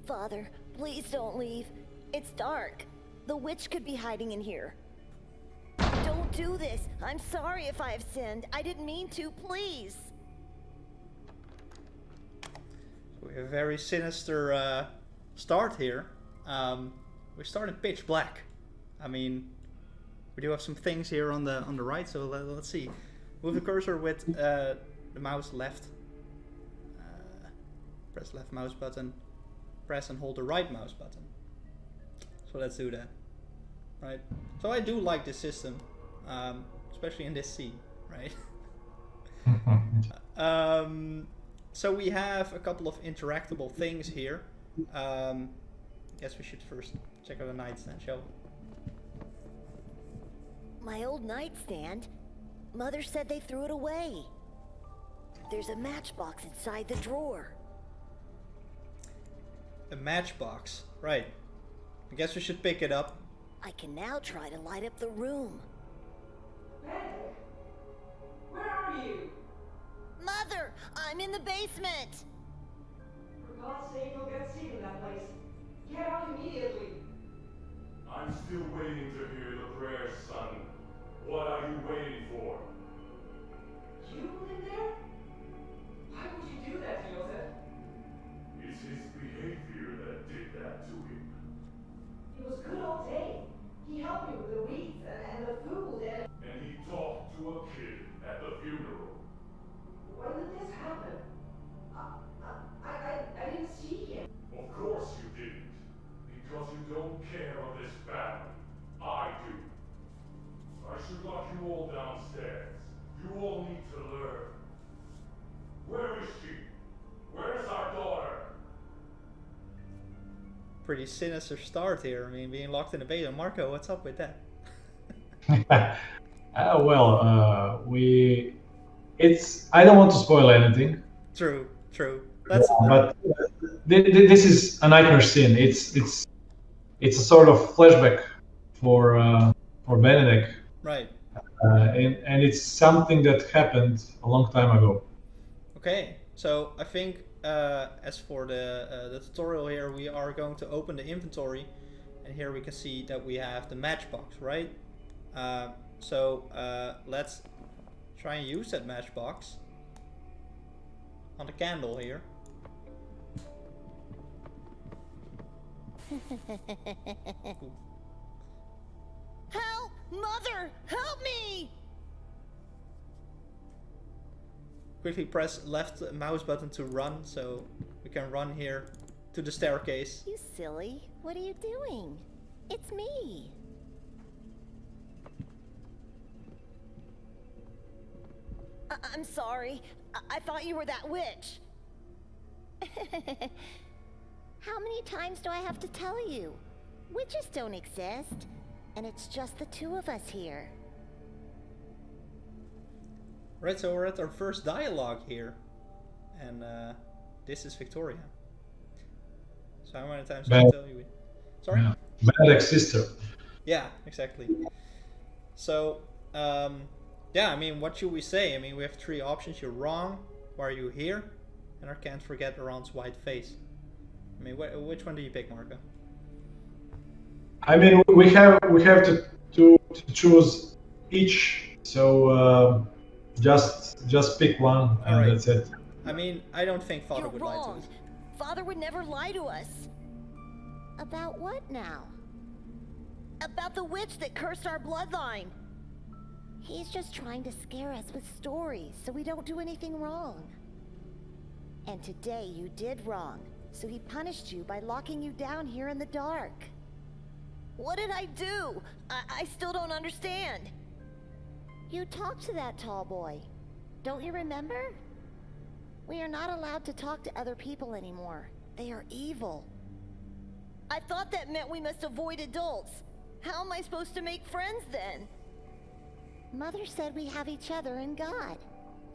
Father, please don't leave. It's dark. The witch could be hiding in here. Don't do this. I'm sorry if I have sinned. I didn't mean to, please. So we have a very sinister start here. We start in pitch black. I mean, we do have some things here on the right, so let's see. Move the cursor with the mouse left. Press left mouse button. Press and hold the right mouse button. So let's do that. Right. So I do like this system, especially in this scene, right? So we have a couple of interactable things here. Guess we should first check out the nightstand, shall we? My old nightstand? Mother said they threw it away. There's a matchbox inside the drawer. A matchbox, right. I guess we should pick it up. I can now try to light up the room. Benedict, where are you? Mother, I'm in the basement. For God's sake, you'll get sick in that place. Get out immediately. I'm still waiting to hear the prayers, son. What are you waiting for? You live there? Why would you do that to Joseph? It's his behavior that did that to him. He was good all day. He helped me with the weeds and the food and... And he talked to a kid at the funeral. When did this happen? I didn't see him. Of course you didn't. Because you don't care of this family. I do. I should lock you all downstairs. You all need to learn. Where is she? Where's our daughter? Pretty sinister start here. I mean, being locked in the basement. Marco, what's up with that? I don't want to spoil anything. True. But this is a nightmare scene. It's a sort of flashback for Benedict. Right. And it's something that happened a long time ago. Okay, so I think as for the tutorial here, we are going to open the inventory, and here we can see that we have the matchbox, right? So let's try and use that matchbox on the candle here. Help! Mother! Help me! Quickly press left mouse button to run, so we can run here to the staircase. You silly. What are you doing? It's me. I'm sorry. I thought you were that witch. How many times do I have to tell you? Witches don't exist. And it's just the two of us here. Right, so we're at our first dialogue here. And this is Victoria. So how many times did I tell you? Sorry? Yeah. Benedict's sister. Yeah, exactly. So, yeah, I mean, what should we say? I mean, we have three options. You're wrong. Why are you here? And I can't forget Laurent's white face. I mean, which one do you pick, Marco? I mean, we have to choose each. So just pick one, and right. That's it. I mean, I don't think Father You're would wrong. lie to us. Father would never lie to us. About what now? About the witch that cursed our bloodline. He's just trying to scare us with stories so we don't do anything wrong. And today you did wrong, so he punished you by locking you down here in the dark. What did I do? I still don't understand. You talked to that tall boy. Don't you remember? We are not allowed to talk to other people anymore. They are evil. I thought that meant we must avoid adults. How am I supposed to make friends then? Mother said we have each other and God.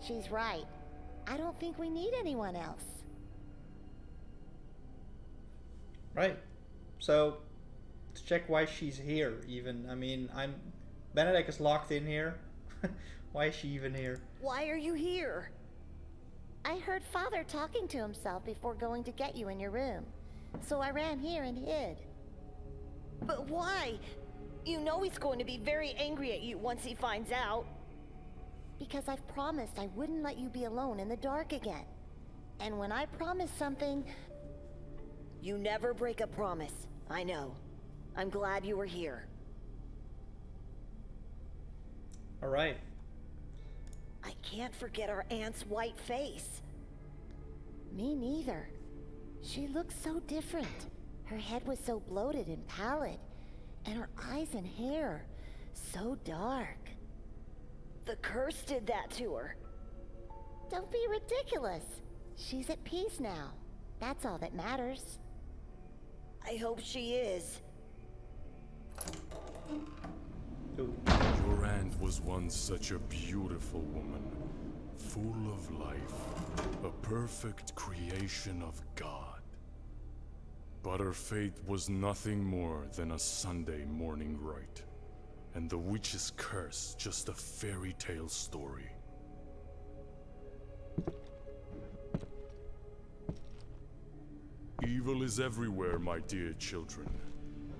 She's right. I don't think we need anyone else. Right. So, to check why she's here, even. I mean, Benedict is locked in here. Why is she even here? Why are you here? I heard Father talking to himself before going to get you in your room. So I ran here and hid. But why? You know he's going to be very angry at you once he finds out. Because I've promised I wouldn't let you be alone in the dark again. And when I promise something... You never break a promise. I know. I'm glad you were here. Alright. I can't forget our aunt's white face. Me neither. She looked so different. Her head was so bloated and pallid. And her eyes and hair, so dark. The curse did that to her. Don't be ridiculous. She's at peace now. That's all that matters. I hope she is. Ooh. Your aunt was once such a beautiful woman, full of life, a perfect creation of God. But her fate was nothing more than a Sunday morning rite, and the witch's curse just a fairy tale story. Evil is everywhere, my dear children.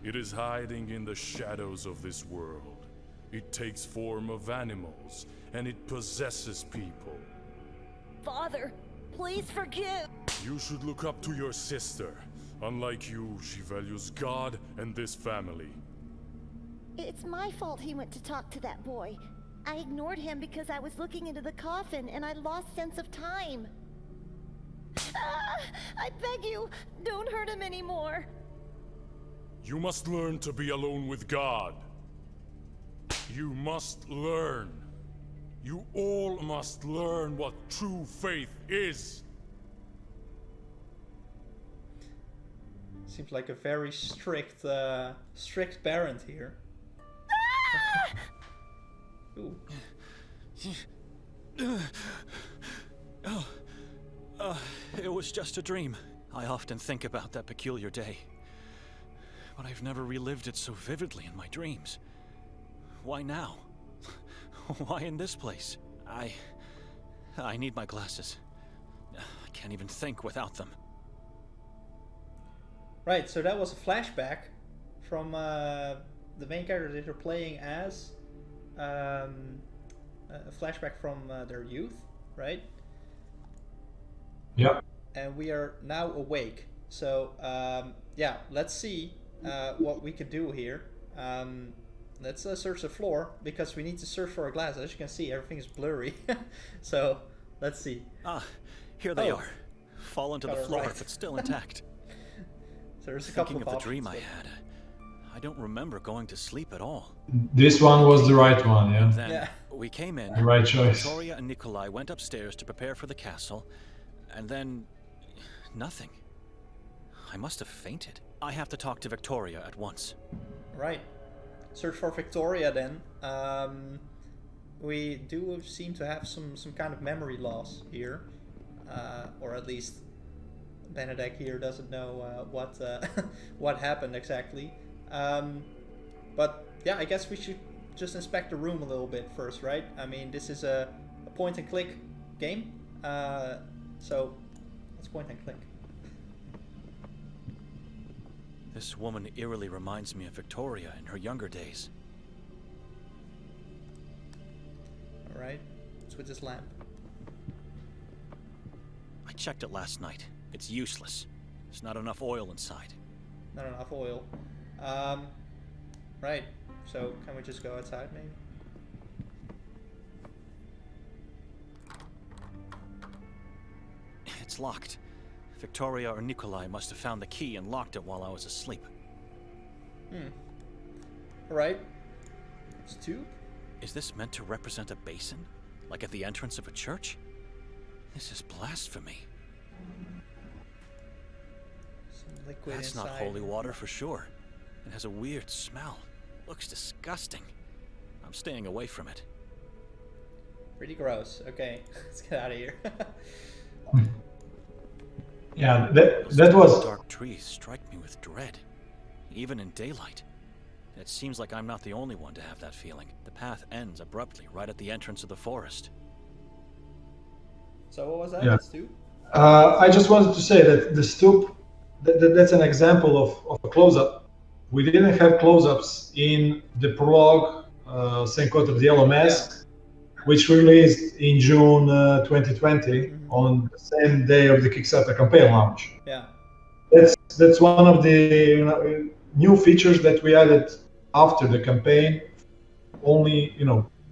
It is hiding in the shadows of this world. It takes form of animals, and it possesses people. Father, please forgive. You should look up to your sister. Unlike you, she values God and this family. It's my fault he went to talk to that boy. I ignored him because I was looking into the coffin and I lost sense of time. Ah, I beg you, don't hurt him anymore. You must learn to be alone with God. You must learn. You all must learn what true faith is. Seems like a very strict parent here. Ooh. It was just a dream. I often think about that peculiar day. But I've never relived it so vividly in my dreams. Why now? Why in this place? I need my glasses. I can't even think without them. Right, so that was a flashback from the main character that you're playing as. A flashback from their youth, right? Yep. And we are now awake. So, yeah, let's see what we can do here. Let's search the floor, because we need to search for our glasses. As you can see, everything is blurry. So, let's see. Ah, here they Oh. are. Fallen to the Got it floor, right. but still intact. So there's a couple Thinking of the options, dream I but- had, I don't remember going to sleep at all. This one was the right one, yeah. Then Yeah. we came in. The right choice. Victoria and Nikolai went upstairs to prepare for the castle, and then nothing. I must have fainted. I have to talk to Victoria at once. Right. Search for Victoria then. We do seem to have some kind of memory loss here. Or at least Benedek here doesn't know what happened exactly. But yeah, I guess we should just inspect the room a little bit first, right? I mean, this is a point and click game. So let's point and click. This woman eerily reminds me of Victoria in her younger days. Alright, it's with this lamp. I checked it last night. It's useless. There's not enough oil inside. Not enough oil. Right, so can we just go outside maybe? It's locked. Victoria or Nikolai must have found the key and locked it while I was asleep. Alright. It's tube. Is this meant to represent a basin? Like at the entrance of a church? This is blasphemy. Some liquid That's inside. not holy water for sure. It has a weird smell. Looks disgusting. I'm staying away from it. Pretty gross. Okay, let's get out of here. Yeah, Those that was... dark trees strike me with dread, even in daylight. It seems like I'm not the only one to have that feeling. The path ends abruptly right at the entrance of the forest. So what was that? Yeah. That's tube? I just wanted to say that the stoop that's an example of a close-up. We didn't have close-ups in the prologue, Saint Kotar the Yellow Mask, which released in June 2020 on the same day of the Kickstarter campaign launch. Yeah. That's one of the new features that we added after the campaign, only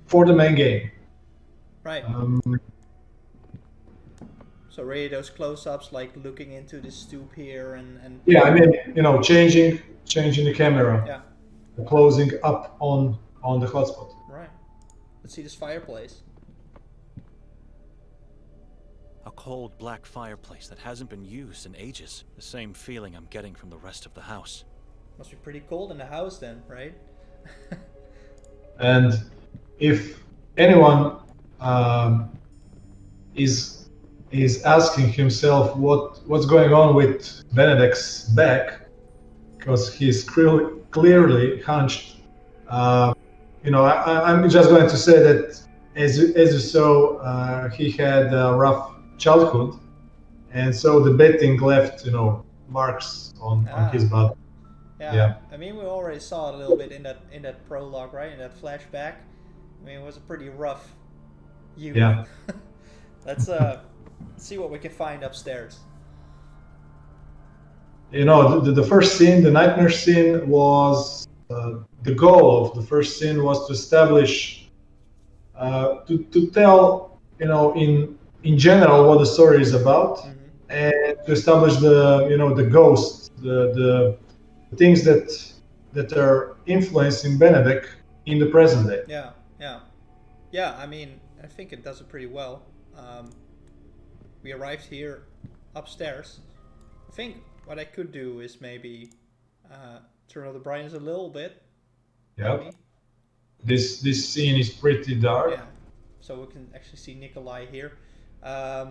for the main game. Right. So really those close-ups, like looking into the stoop here and Yeah, I mean, changing the camera, yeah. closing up on the hotspot. Right. Let's see this fireplace. A cold black fireplace that hasn't been used in ages. The same feeling I'm getting from the rest of the house. Must be pretty cold in the house then, right? And if anyone is asking himself what's going on with Benedict's back, because he's clearly hunched. I'm just going to say that as you saw, he had a rough childhood, and so the betting left marks on his body. Yeah. I mean, we already saw it a little bit in that prologue, right? In that flashback. I mean, it was a pretty rough youth. Yeah. Let's see what we can find upstairs. The first scene, the nightmare scene, was the goal of the first scene was to establish, to tell, in general what the story is about, and to establish the ghosts, the things that are influencing Benedict in the present day. Yeah. I mean, I think it does it pretty well. We arrived here upstairs. I think what I could do is maybe turn on the brightness a little bit. Yep. Maybe. This scene is pretty dark. Yeah. So we can actually see Nikolai here. Yeah,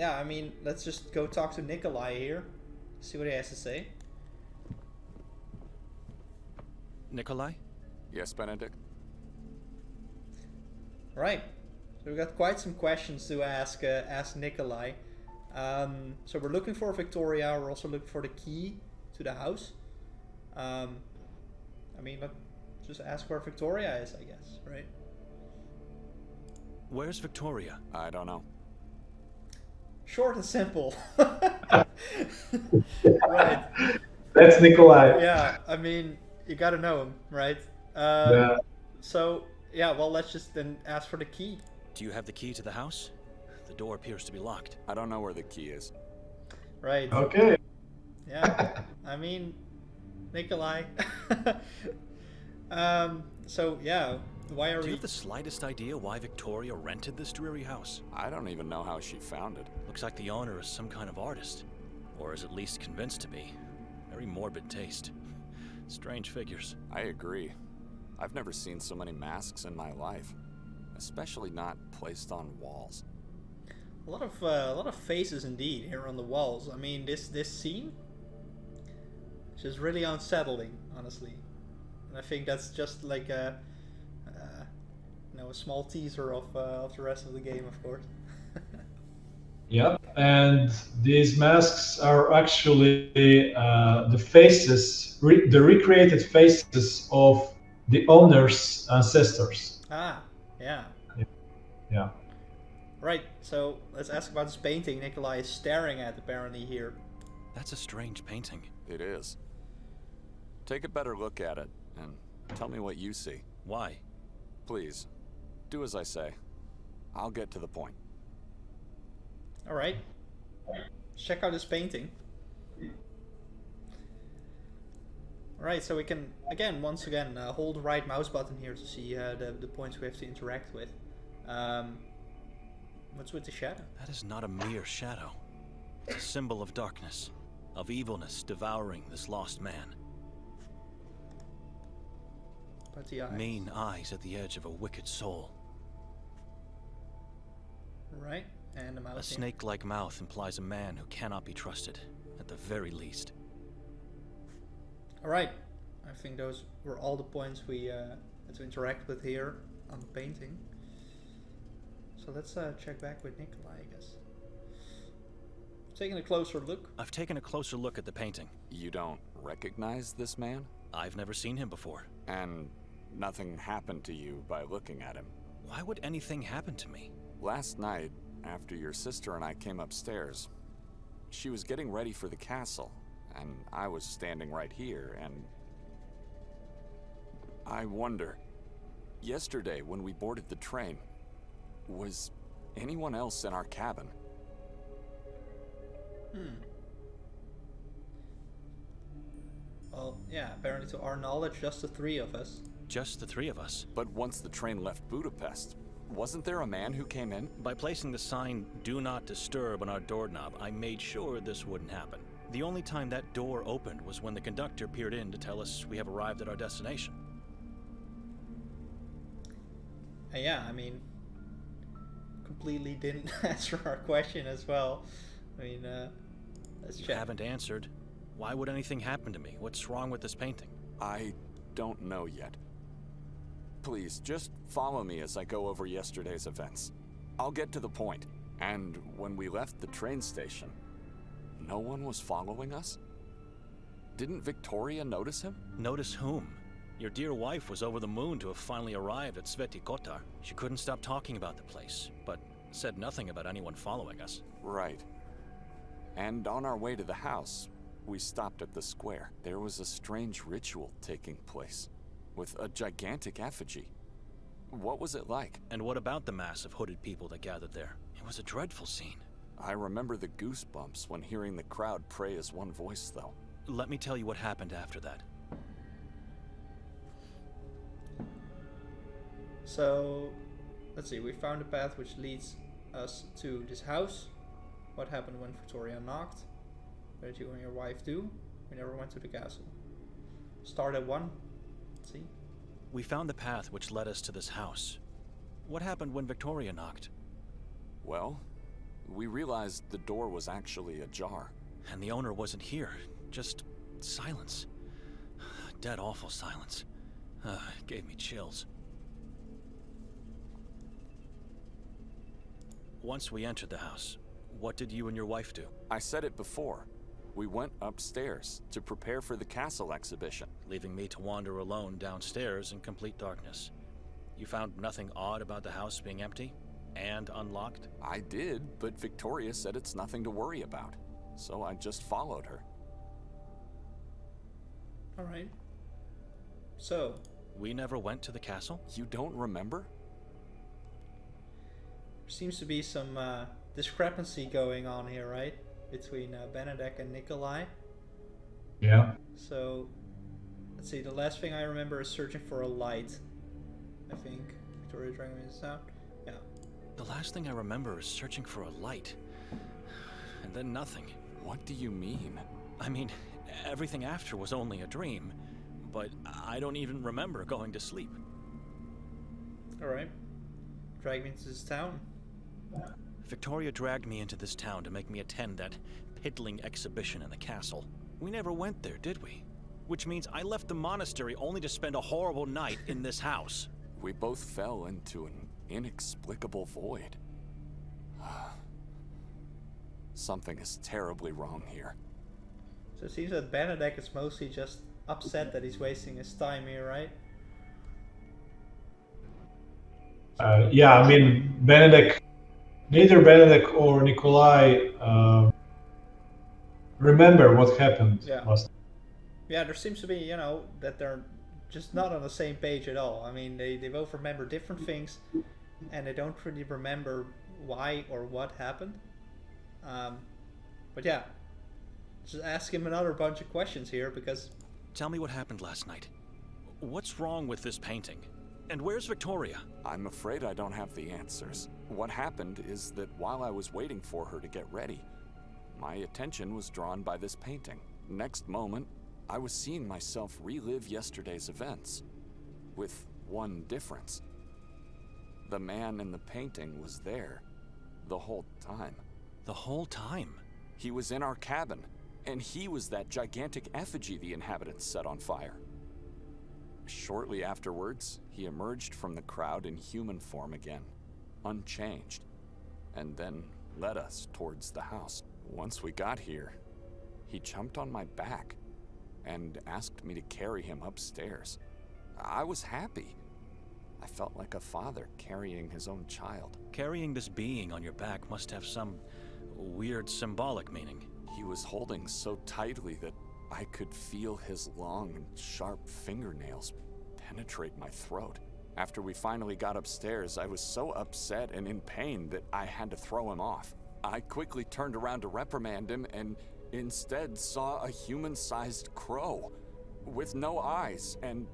I mean, let's just go talk to Nikolai here. See what he has to say. Nikolai? Yes, Benedict? Right. So we've got quite some questions to ask Nikolai. So we're looking for Victoria. We're also looking for the key to the house. I mean, let's just ask where Victoria is, I guess, right? Where's Victoria? I don't know. Short and simple. Right. That's Nikolai. Yeah, I mean, you gotta know him, right? Yeah. So, yeah, well, let's just then ask for the key. Do you have the key to the house? The door appears to be locked. I don't know where the key is. Right. Okay. Yeah, I mean, Nikolai. So, yeah, why are we... Do you have the slightest idea why Victoria rented this dreary house? I don't even know how she found it. Looks like the owner is some kind of artist. Or is at least convinced to be. Very morbid taste. Strange figures. I agree. I've never seen so many masks in my life. Especially not placed on walls. A lot of faces indeed here on the walls. I mean, this scene is just really unsettling, honestly. And I think that's just like a small teaser of the rest of the game, of course. Yep, and these masks are actually the faces, the recreated faces of the owner's ancestors. Ah, yeah. Yeah. Right, so let's ask about this painting Nikolai is staring at apparently here. That's a strange painting. It is. Take a better look at it, and tell me what you see. Why? Please, do as I say. I'll get to the point. Alright. Check out this painting. Alright, so we can, once again, hold the right mouse button here to see the points we have to interact with. What's with the shadow? That is not a mere shadow. It's a symbol of darkness, of evilness devouring this lost man. But the eyes. Mean eyes at the edge of a wicked soul. Right, and the mouth. A snake-like mouth implies a man who cannot be trusted, at the very least. Alright, I think those were all the points we had to interact with here on the painting. So let's check back with Nikolai, I guess. taking a closer look. I've taken a closer look at the painting. You don't recognize this man? I've never seen him before. And nothing happened to you by looking at him? Why would anything happen to me? Last night, after your sister and I came upstairs, she was getting ready for the castle, and I was standing right here, and I wonder, yesterday when we boarded the train, was anyone else in our cabin? Well, yeah, apparently to our knowledge, just the three of us. Just the three of us. But once the train left Budapest, wasn't there a man who came in? By placing the sign, "Do Not Disturb" on our doorknob, I made sure this wouldn't happen. The only time that door opened was when the conductor peered in to tell us we have arrived at our destination. And yeah, I mean, completely didn't answer our question as well. I mean, let's You check. haven't answered. Why would anything happen to me? What's wrong with this painting? I don't know yet. Please, just follow me as I go over yesterday's events. I'll get to the point. And when we left the train station, no one was following us? Didn't Victoria notice him? Notice whom? Your dear wife was over the moon to have finally arrived at Kotar. She couldn't stop talking about the place, but said nothing about anyone following us. Right. And on our way to the house, we stopped at the square. There was a strange ritual taking place, with a gigantic effigy. What was it like? And what about the mass of hooded people that gathered there? It was a dreadful scene. I remember the goosebumps when hearing the crowd pray as one voice, though. Let me tell you what happened after that. So, let's see, we found a path which leads us to this house. What happened when Victoria knocked? What did you and your wife do? We never went to the castle. Start at 1. Let's see. We found the path which led us to this house. What happened when Victoria knocked? Well, we realized the door was actually ajar. And the owner wasn't here. Just silence. Dead awful silence. It gave me chills. Once we entered the house, what did you and your wife do? I said it before. We went upstairs to prepare for the castle exhibition. Leaving me to wander alone downstairs in complete darkness. You found nothing odd about the house being empty and unlocked? I did, but Victoria said it's nothing to worry about. So I just followed her. Alright. So, We never went to the castle? You don't remember? there seems to be some discrepancy going on here, right? Between Benedek and Nikolai. Yeah. So, let's see, the last thing I remember is searching for a light. I think Victoria dragging me this out. Yeah. The last thing I remember is searching for a light. And then nothing. What do you mean? I mean, everything after was only a dream. But I don't even remember going to sleep. Alright. Drag me into this town. Victoria dragged me into this town to make me attend that piddling exhibition in the castle. We never went there, did we? Which means I left the monastery only to spend a horrible night in this house. We both fell into an inexplicable void. Something is terribly wrong here. So it seems that Benedek is mostly just upset that he's wasting his time here, right? Yeah, I mean, neither Benedek or Nikolai remember what happened Yeah. last. Yeah, there seems to be, you know, that they're just not on the same page at all. I mean, they both remember different things, and they don't really remember why or what happened. But yeah, just ask him another bunch of questions here, because... Tell me what happened last night. What's wrong with this painting? And where's Victoria? I'm afraid I don't have the answers. What happened is that while I was waiting for her to get ready, my attention was drawn by this painting. Next moment, I was seeing myself relive yesterday's events, with one difference. The man in the painting was there the whole time. The whole time? He was in our cabin, and he was that gigantic effigy the inhabitants set on fire. Shortly afterwards, he emerged from the crowd in human form again, unchanged, and then led us towards the house. Once we got here, he jumped on my back and asked me to carry him upstairs. I was happy. I felt like a father carrying his own child. Carrying this being on your back must have some weird symbolic meaning. He was holding so tightly that I could feel his long and sharp fingernails penetrate my throat. After we finally got upstairs, I was so upset and in pain that I had to throw him off. I quickly turned around to reprimand him and instead saw a human-sized crow with no eyes and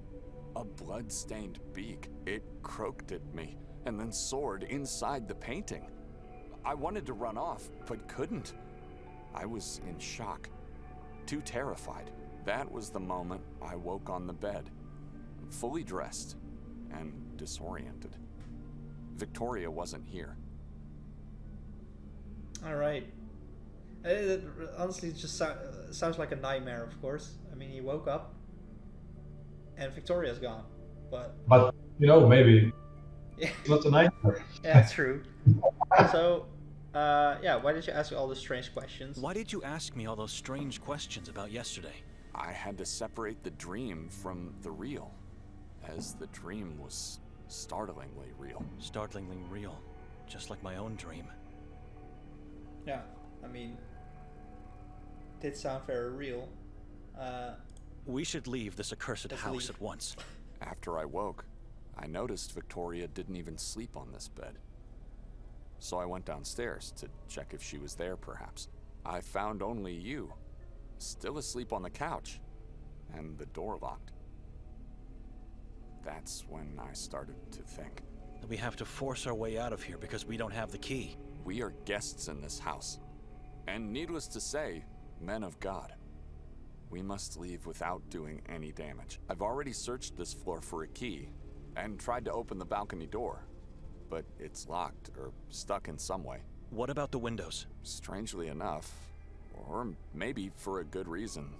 a blood-stained beak. It croaked at me and then soared inside the painting. I wanted to run off, but couldn't. I was in shock, too terrified. That was the moment I woke on the bed, fully dressed and disoriented. Victoria wasn't here. Alright. It honestly just sounds like a nightmare, of course. I mean, he woke up and Victoria's gone. But maybe yeah, it's not a nightmare. yeah, true. So, why did you ask all the strange questions? Why did you ask me all those strange questions about yesterday? I had to separate the dream from the real, as the dream was startlingly real. Startlingly real, just like my own dream. Yeah, I mean, did sound very real. We should leave this accursed Let's house leave. at once. After I woke, I noticed Victoria didn't even sleep on this bed. So I went downstairs to check if she was there, perhaps. I found only you, still asleep on the couch, and the door locked. That's when I started to think. That we have to force our way out of here because we don't have the key. We are guests in this house, and needless to say, men of God. We must leave without doing any damage. I've already searched this floor for a key, and tried to open the balcony door, but it's locked or stuck in some way. What about the windows? Strangely enough, or maybe for a good reason,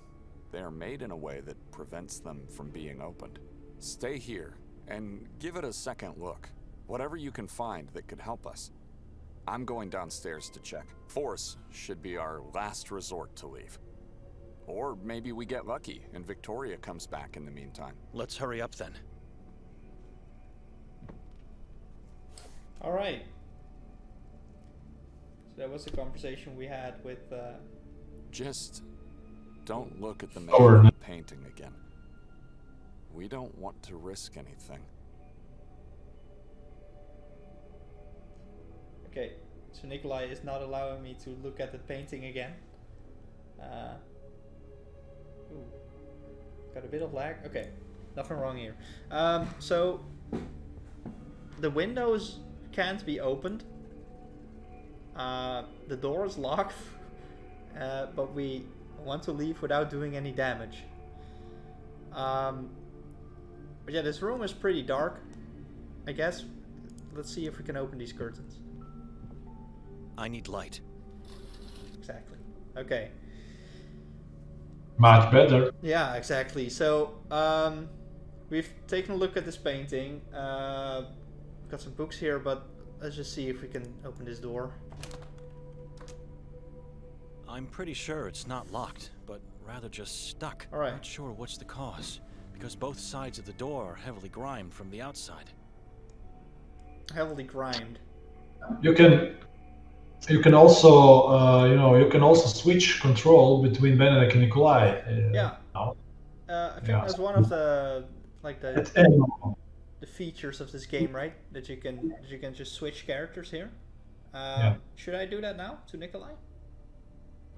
they are made in a way that prevents them from being opened. Stay here, and give it a second look. Whatever you can find that could help us. I'm going downstairs to check. Force should be our last resort to leave. Or maybe we get lucky and Victoria comes back in the meantime. Let's hurry up then. Alright. So that was the conversation we had with... Just don't look at the Or- man in the painting again. We don't want to risk anything. Okay, so Nikolai is not allowing me to look at the painting again. Ooh, got a bit of lag. Okay, nothing wrong here. So the windows can't be opened. The door is locked, but we want to leave without doing any damage. But yeah, this room is pretty dark. I guess. Let's see if we can open these curtains. I need light. Exactly. Okay. Much better. Yeah, exactly. So, we've taken a look at this painting. Got some books here, but let's just see if we can open this door. I'm pretty sure it's not locked, but rather just stuck. All right. Not sure what's the cause, because both sides of the door are heavily grimed from the outside. Heavily grimed. You can also you can also switch control between Benedek and Nikolai. Yeah. Now. I think Yeah. that's one of the It's animal. the features of this game, right? That you can just switch characters here. Yeah. Should I do that now to Nikolai?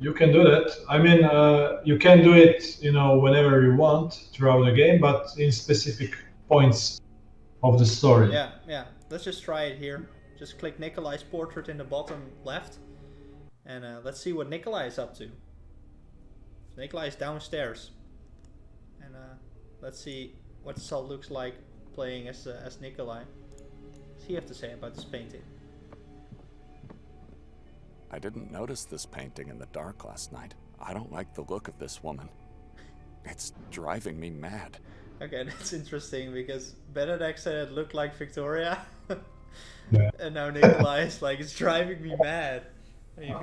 You can do that. I mean, you can do it, whenever you want throughout the game, but in specific points of the story. Yeah. Let's just try it here. Just click Nikolai's portrait in the bottom left, and let's see what Nikolai is up to. So Nikolai is downstairs, and let's see what Sal looks like playing as Nikolai. What's he have to say about this painting? I didn't notice this painting in the dark last night. I don't like the look of this woman. It's driving me mad. Okay, that's interesting because Benedek said it looked like Victoria, Yeah. and now Nikolai is like, it's driving me mad. Hey,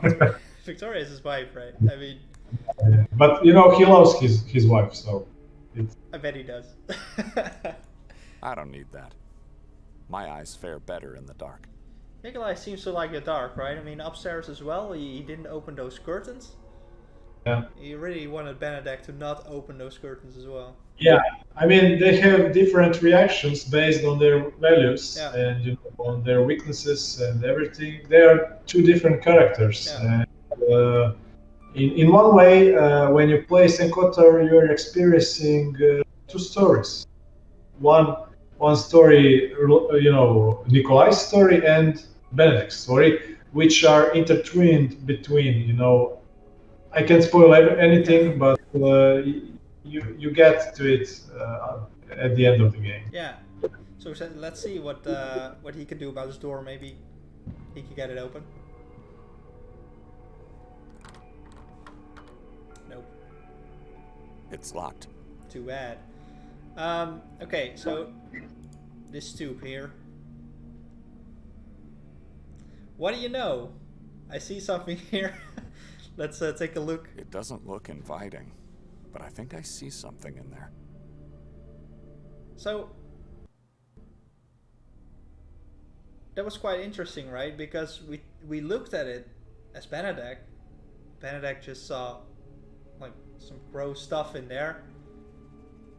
Victoria is his wife, right? I mean, But you know, he loves his wife, so it's I bet he does. I don't need that. My eyes fare better in the dark. Nikolai seems to like the dark, right? I mean, upstairs as well, he didn't open those curtains. yeah. He really wanted Benedek to not open those curtains as well. Yeah, I mean, they have different reactions based on their values Yeah. and on their weaknesses and everything. They are two different characters. Yeah. And, in one way, when you play Kotar, you are experiencing two stories. One story, Nikolai's story and Benedict's story, which are intertwined between, I can't spoil anything, but you get to it at the end of the game. Yeah. So let's see what he can do about his door. Maybe he can get it open. Nope. It's locked. Too bad. Okay, so this tube here. What do you know? I see something here. Let's take a look. It doesn't look inviting, but I think I see something in there. So that was quite interesting, right? Because we looked at it as Benedek. Benedek just saw like some gross stuff in there,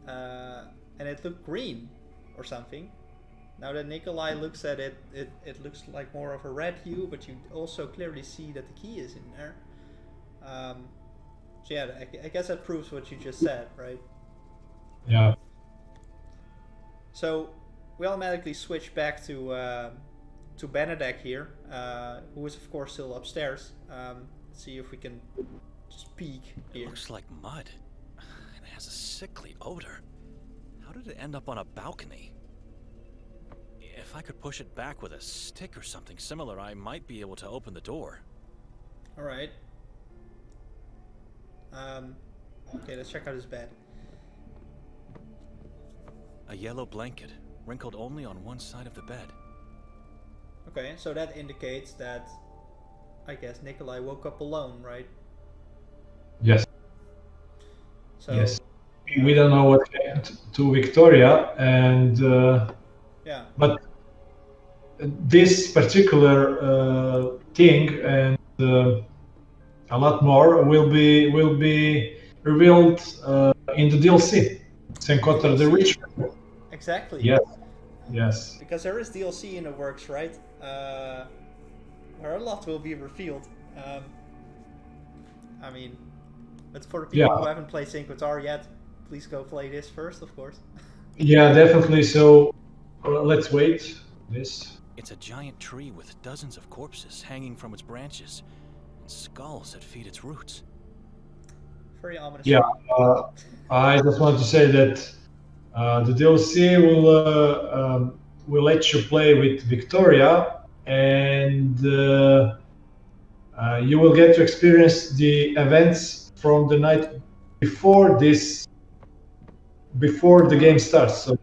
and it looked green or something. Now that Nikolai looks at it, it looks like more of a red hue, but you also clearly see that the key is in there. So yeah, I guess that proves what you just said, right? Yeah. So we automatically switch back to Benedek here, who is of course still upstairs. Let's see if we can just peek here. It looks like mud. And it has a sickly odor. How did it end up on a balcony? If I could push it back with a stick or something similar, I might be able to open the door. All right. Okay, let's check out his bed. A yellow blanket, wrinkled only on one side of the bed. Okay, so that indicates that, I guess, Nikolai woke up alone, right? Yes. So, Yes. We don't know what happened to Victoria, and yeah. but this particular thing and a lot more will be revealed in the DLC. Kotar the Ritual. Exactly. Yes. Yes. Because there is DLC in the works, right? Where a lot will be revealed. I mean, but for the people who haven't played Kotar yet, please go play this first, of course. Yeah, definitely. So let's wait. This. It's a giant tree with dozens of corpses hanging from its branches, and skulls that feed its roots. Very ominous. Yeah, I just want to say that the DLC will let you play with Victoria, and you will get to experience the events from the night before the game starts. So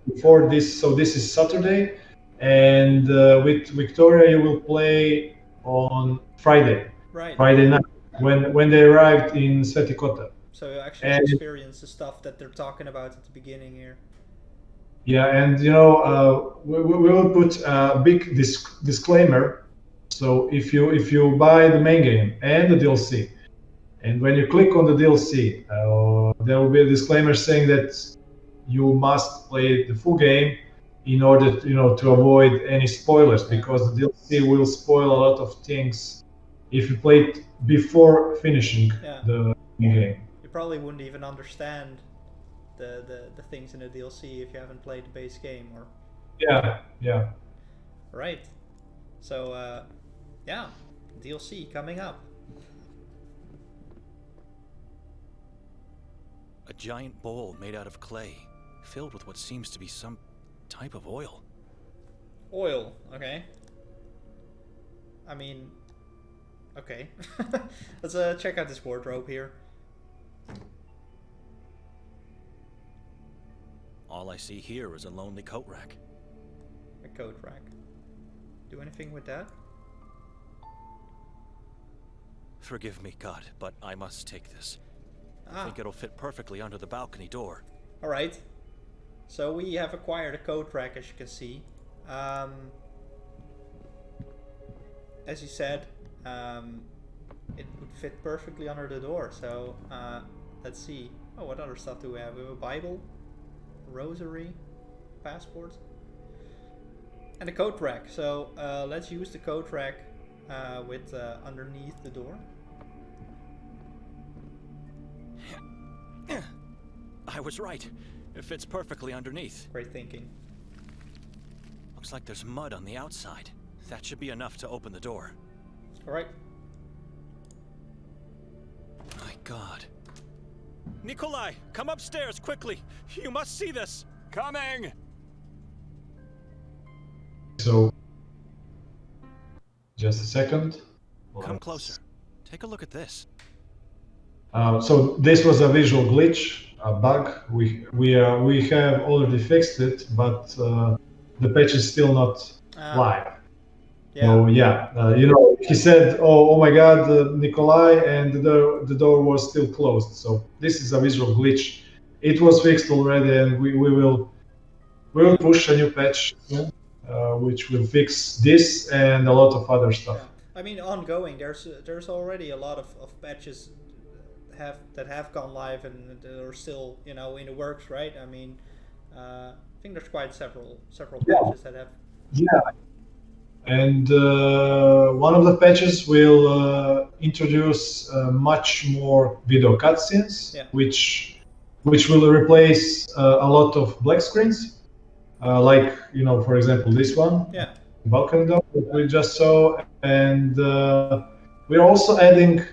this is Saturday, and with Victoria you will play on Friday. Right. Friday night when they arrived in Kotar. So you actually experience the stuff that they're talking about at the beginning here. Yeah, and we will put a big disclaimer. So if you buy the main game and the DLC, and when you click on the DLC, there will be a disclaimer saying that you must play the full game in order to avoid any spoilers, because the DLC will spoil a lot of things if you play it before finishing the game. You probably wouldn't even understand the things in the DLC if you haven't played the base game, or yeah. Right. So yeah, DLC coming up. A giant bowl made out of clay, filled with what seems to be some type of oil. Oil, okay. I mean, okay. Let's check out this wardrobe here. All I see here is a lonely coat rack. A coat rack. Do anything with that? Forgive me, God, but I must take this. I Ah, think it'll fit perfectly under the balcony door. alright. So we have acquired a code track, as you can see. As you said, it would fit perfectly under the door. So let's see. Oh, what other stuff do we have? We have a Bible, rosary, passport, and a code track. So let's use the code track with underneath the door. I was right. It fits perfectly underneath. Great thinking. Looks like there's mud on the outside. That should be enough to open the door. Alright. My God. Nikolai, come upstairs quickly. You must see this. Coming! So, just a second. Come closer. Take a look at this. So this was a visual glitch, a bug. We have already fixed it, but the patch is still not live. Yeah. So yeah, he said, "Oh my God, Nikolai," and the door was still closed. So this is a visual glitch. It was fixed already, and we will push a new patch, which will fix this and a lot of other stuff. Yeah. I mean, ongoing. There's already a lot of patches that have gone live and that are still in the works, right? I mean, I think there's quite several patches that have. Yeah. And one of the patches will introduce much more video cutscenes, which will replace a lot of black screens, like for example this one, balcony door that we just saw, and we're also adding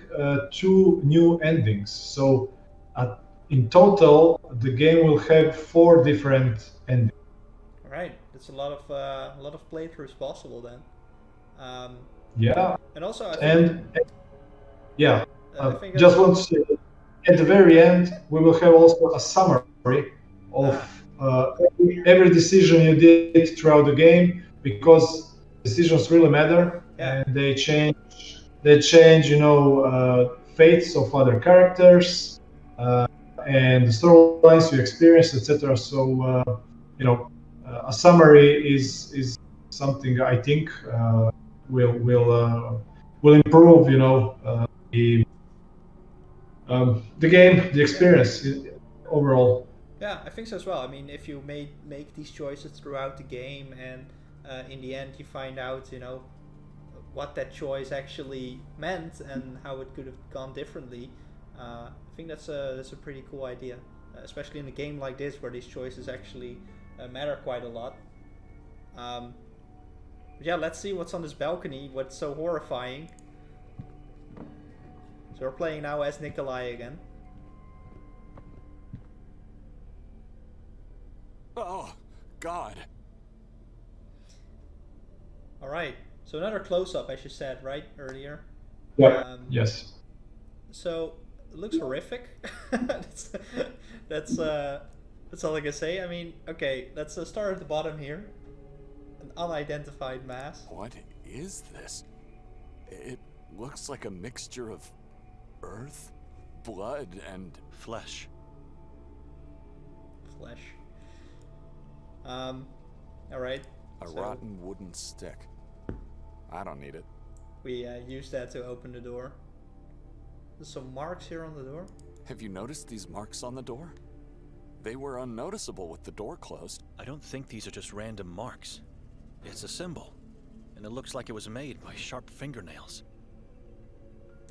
2 new endings. So in total, the game will have 4 different endings. Right, that's a lot of playthroughs possible then. Yeah. And also, I think just want to say, at the very end, we will have also a summary of every decision you did throughout the game, because decisions really matter, and they change, fates of other characters, and the storylines you experience, etc. So, a summary is something I think will improve, the game, the experience overall. Yeah, I think so as well. I mean, if you make these choices throughout the game, and in the end you find out, what that choice actually meant and how it could have gone differently, I think that's a pretty cool idea, especially in a game like this where these choices actually matter quite a lot. Yeah, let's see what's on this balcony. What's so horrifying? So we're playing now as Nikolai again. Oh, God. Alright, so another close-up, as you said, right, earlier? Yeah, yes. So, it looks horrific. that's all I can say. I mean, okay, let's start at the bottom here. An unidentified mass. What is this? It looks like a mixture of earth, blood, and flesh. Flesh. Alright. A rotten wooden stick. I don't need it. We used that to open the door. There's some marks here on the door. Have you noticed these marks on the door? They were unnoticeable with the door closed. I don't think these are just random marks. It's a symbol, and it looks like it was made by sharp fingernails.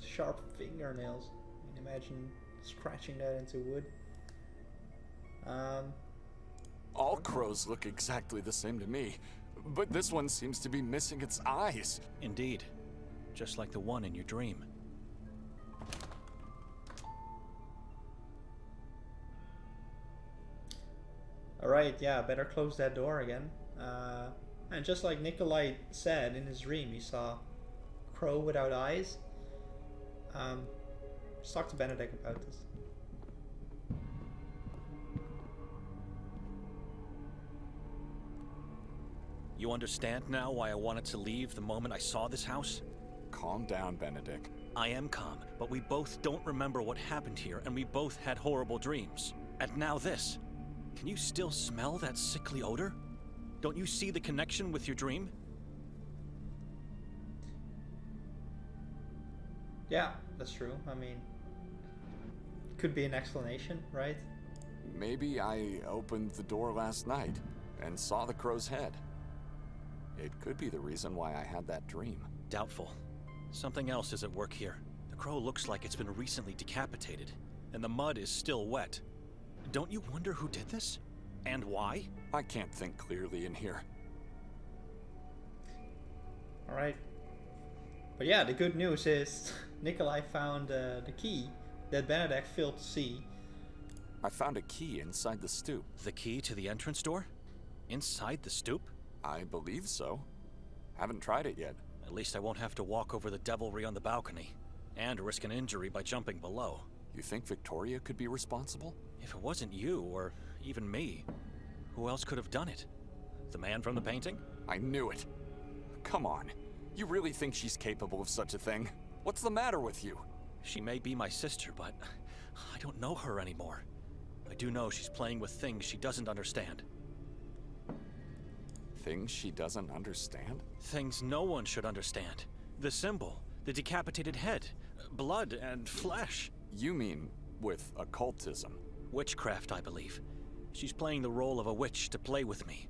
Sharp fingernails. I mean, imagine scratching that into wood. All crows look exactly the same to me, but this one seems to be missing its eyes. Indeed, just like the one in your dream. Alright, yeah, better close that door again. And just like Nikolai said in his dream, he saw a crow without eyes. Let's talk to Benedict about this. You understand now why I wanted to leave the moment I saw this house? Calm down, Benedict. I am calm, but we both don't remember what happened here, and we both had horrible dreams. And now this. Can you still smell that sickly odor? Don't you see the connection with your dream? Yeah, that's true. I mean, could be an explanation, right? Maybe I opened the door last night and saw the crow's head. It could be the reason why I had that dream. Doubtful. Something else is at work here. The crow looks like it's been recently decapitated, and the mud is still wet. Don't you wonder who did this? And why? I can't think clearly in here. Alright. But yeah, the good news is Nikolai found the key that Benedict failed to see. I found a key inside the stoop. The key to the entrance door? Inside the stoop? I believe so. Haven't tried it yet. At least I won't have to walk over the devilry on the balcony, and risk an injury by jumping below. You think Victoria could be responsible? If it wasn't you, or even me, who else could have done it? The man from the painting? I knew it. Come on. You really think she's capable of such a thing? What's the matter with you? She may be my sister, but I don't know her anymore. I do know she's playing with things she doesn't understand. Things she doesn't understand? Things no one should understand. The symbol, the decapitated head, blood and flesh. You mean with occultism? Witchcraft, I believe. She's playing the role of a witch to play with me,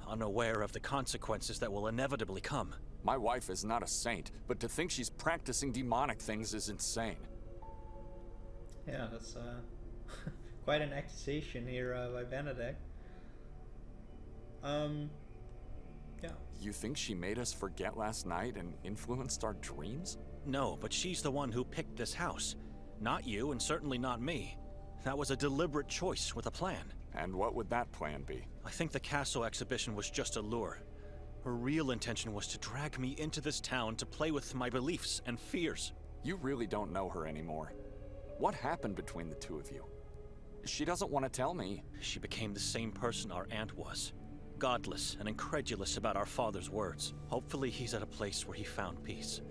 unaware of the consequences that will inevitably come. My wife is not a saint, but to think she's practicing demonic things is insane. Yeah, that's quite an accusation here by Benedict. Yeah. You think she made us forget last night and influenced our dreams? No, but she's the one who picked this house. Not you, and certainly not me. That was a deliberate choice with a plan. And what would that plan be? I think the castle exhibition was just a lure. Her real intention was to drag me into this town to play with my beliefs and fears. You really don't know her anymore. What happened between the two of you? She doesn't want to tell me. She became the same person our aunt was. Godless and incredulous about our father's words. Hopefully he's at a place where he found peace,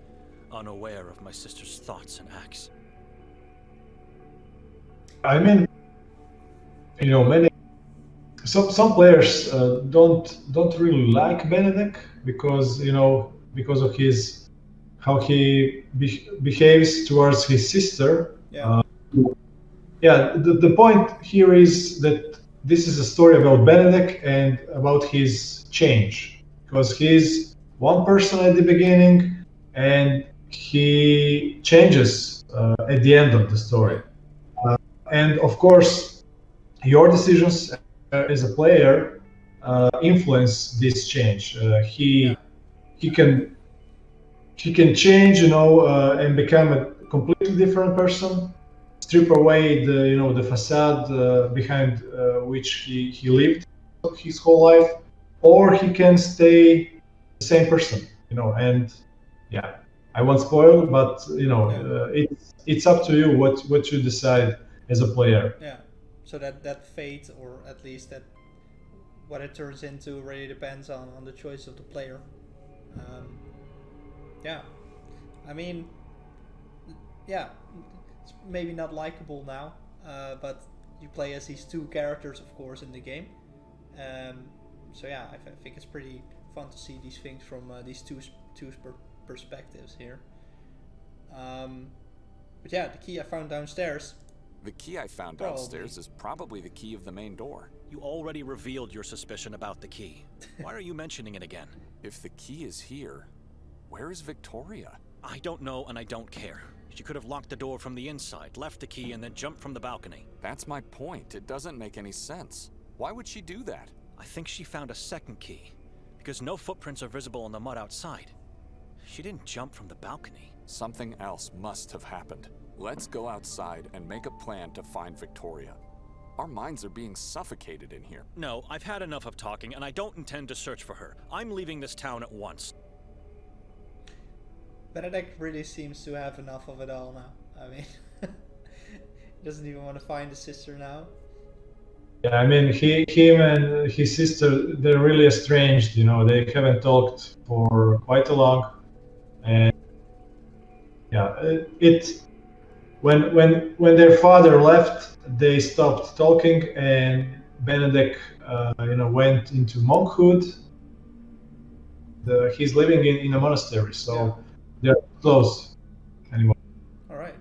unaware of my sister's thoughts and acts. I mean, you know, some players don't really like Benedict because because of how he behaves towards his sister. Yeah. The point here is that this is a story about Benedict and about his change, because he's one person at the beginning and he changes at the end of the story. And of course, your decisions as a player influence this change. He can change, and become a completely different person. Strip away the facade behind which he lived his whole life, or he can stay the same person. And yeah, I won't spoil, but it's up to you what you decide as a player. Yeah, so that fate, or at least that what it turns into, really depends on the choice of the player. Yeah, I mean, yeah, it's maybe not likable now, but you play as these two characters, of course, in the game. So yeah, I think it's pretty fun to see these things from these two perspectives here. But yeah, the key I found downstairs. The key I found downstairs is probably the key of the main door. You already revealed your suspicion about the key. Why are you mentioning it again? If the key is here, where is Victoria? I don't know, and I don't care. She could have locked the door from the inside, left the key, and then jumped from the balcony. That's my point. It doesn't make any sense. Why would she do that? I think she found a second key, because no footprints are visible in the mud outside. She didn't jump from the balcony. Something else must have happened. Let's go outside and make a plan to find Victoria. Our minds are being suffocated in here. No, I've had enough of talking, and I don't intend to search for her. I'm leaving this town at once. Benedict really seems to have enough of it all now. I mean, he doesn't even want to find his sister now. Yeah, I mean, him and his sister, they're really estranged. They haven't talked for quite a long, and yeah, it when their father left, they stopped talking, and Benedict, went into monkhood. He's living in a monastery, so they're close anymore. All right.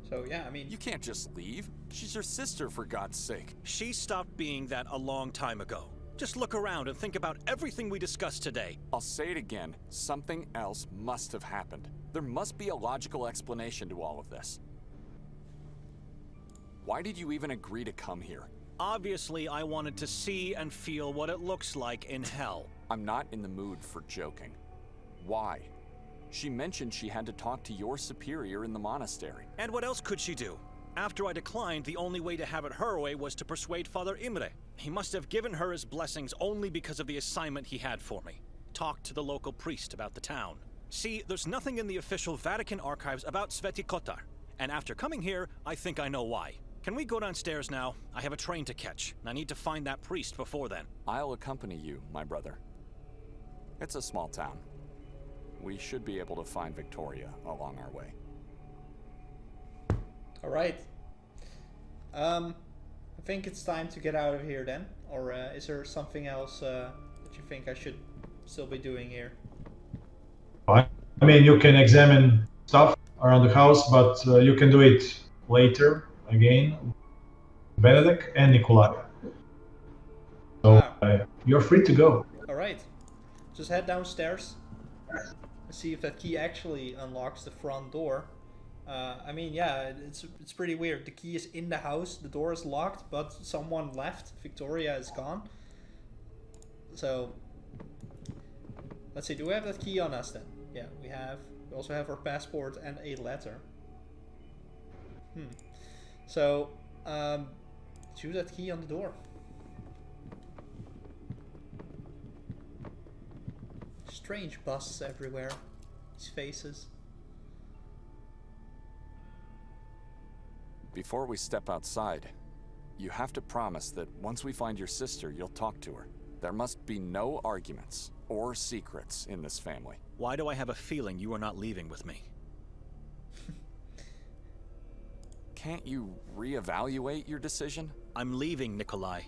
So yeah, I mean, You can't just leave. She's your sister, for God's sake. She stopped being that a long time ago. Just look around and think about everything we discussed today. I'll say it again. Something else must have happened. There must be a logical explanation to all of this. Why did you even agree to come here? Obviously, I wanted to see and feel what it looks like in hell. I'm not in the mood for joking. Why? She mentioned she had to talk to your superior in the monastery. And what else could she do? After I declined, the only way to have it her way was to persuade Father Imre. He must have given her his blessings only because of the assignment he had for me. Talk to the local priest about the town. See, there's nothing in the official Vatican archives about Sveti Kotar. And after coming here, I think I know why. Can we go downstairs now? I have a train to catch, and I need to find that priest before then. I'll accompany you, my brother. It's a small town. We should be able to find Victoria along our way. all right. I think it's time to get out of here then. Or is there something else that you think I should still be doing here? I mean, you can examine stuff around the house, but you can do it later again. Benedict and Nikolai. So you're free to go. All right. Just head downstairs. See if that key actually unlocks the front door. I mean, yeah, it's pretty weird. The key is in the house, the door is locked, but someone left. Victoria is gone. So, let's see. Do we have that key on us then? Yeah, we have. We also have our passport and a letter. So, choose that key on the door. Strange busts everywhere. These faces. Before we step outside, you have to promise that once we find your sister, you'll talk to her. There must be no arguments or secrets in this family. Why do I have a feeling you are not leaving with me? Can't you reevaluate your decision? I'm leaving, Nikolai.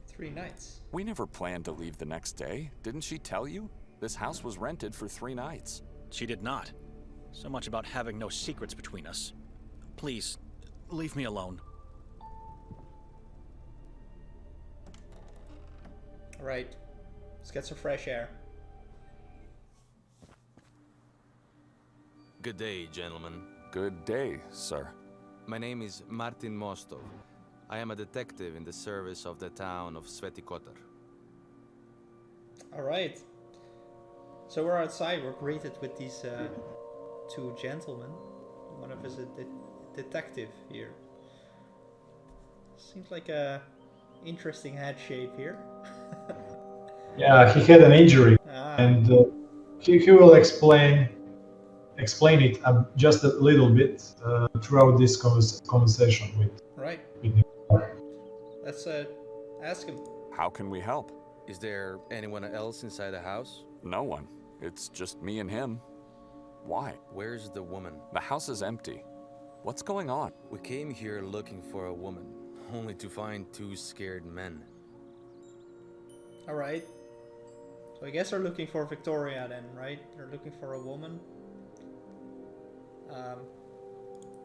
3 nights. We never planned to leave the next day. Didn't she tell you? This house was rented for 3 nights. She did not. So much about having no secrets between us. Please, leave me alone. Alright. Let's get some fresh air. Good day, gentlemen. Good day, sir. My name is Martin Mostov. I am a detective in the service of the town of Sveti Kotar. Alright. So we're outside. We're greeted with these 2 gentlemen. One of us is a detective here. Seems like a interesting head shape here. Yeah, he had an injury, and he will explain it just a little bit throughout this conversation with. Right. Let's ask him. How can we help? Is there anyone else inside the house? No one. It's just me and him. Why? Where's the woman? The house is empty. What's going on? We came here looking for a woman, only to find 2 scared men. Alright. So I guess they're looking for Victoria then, right? They're looking for a woman.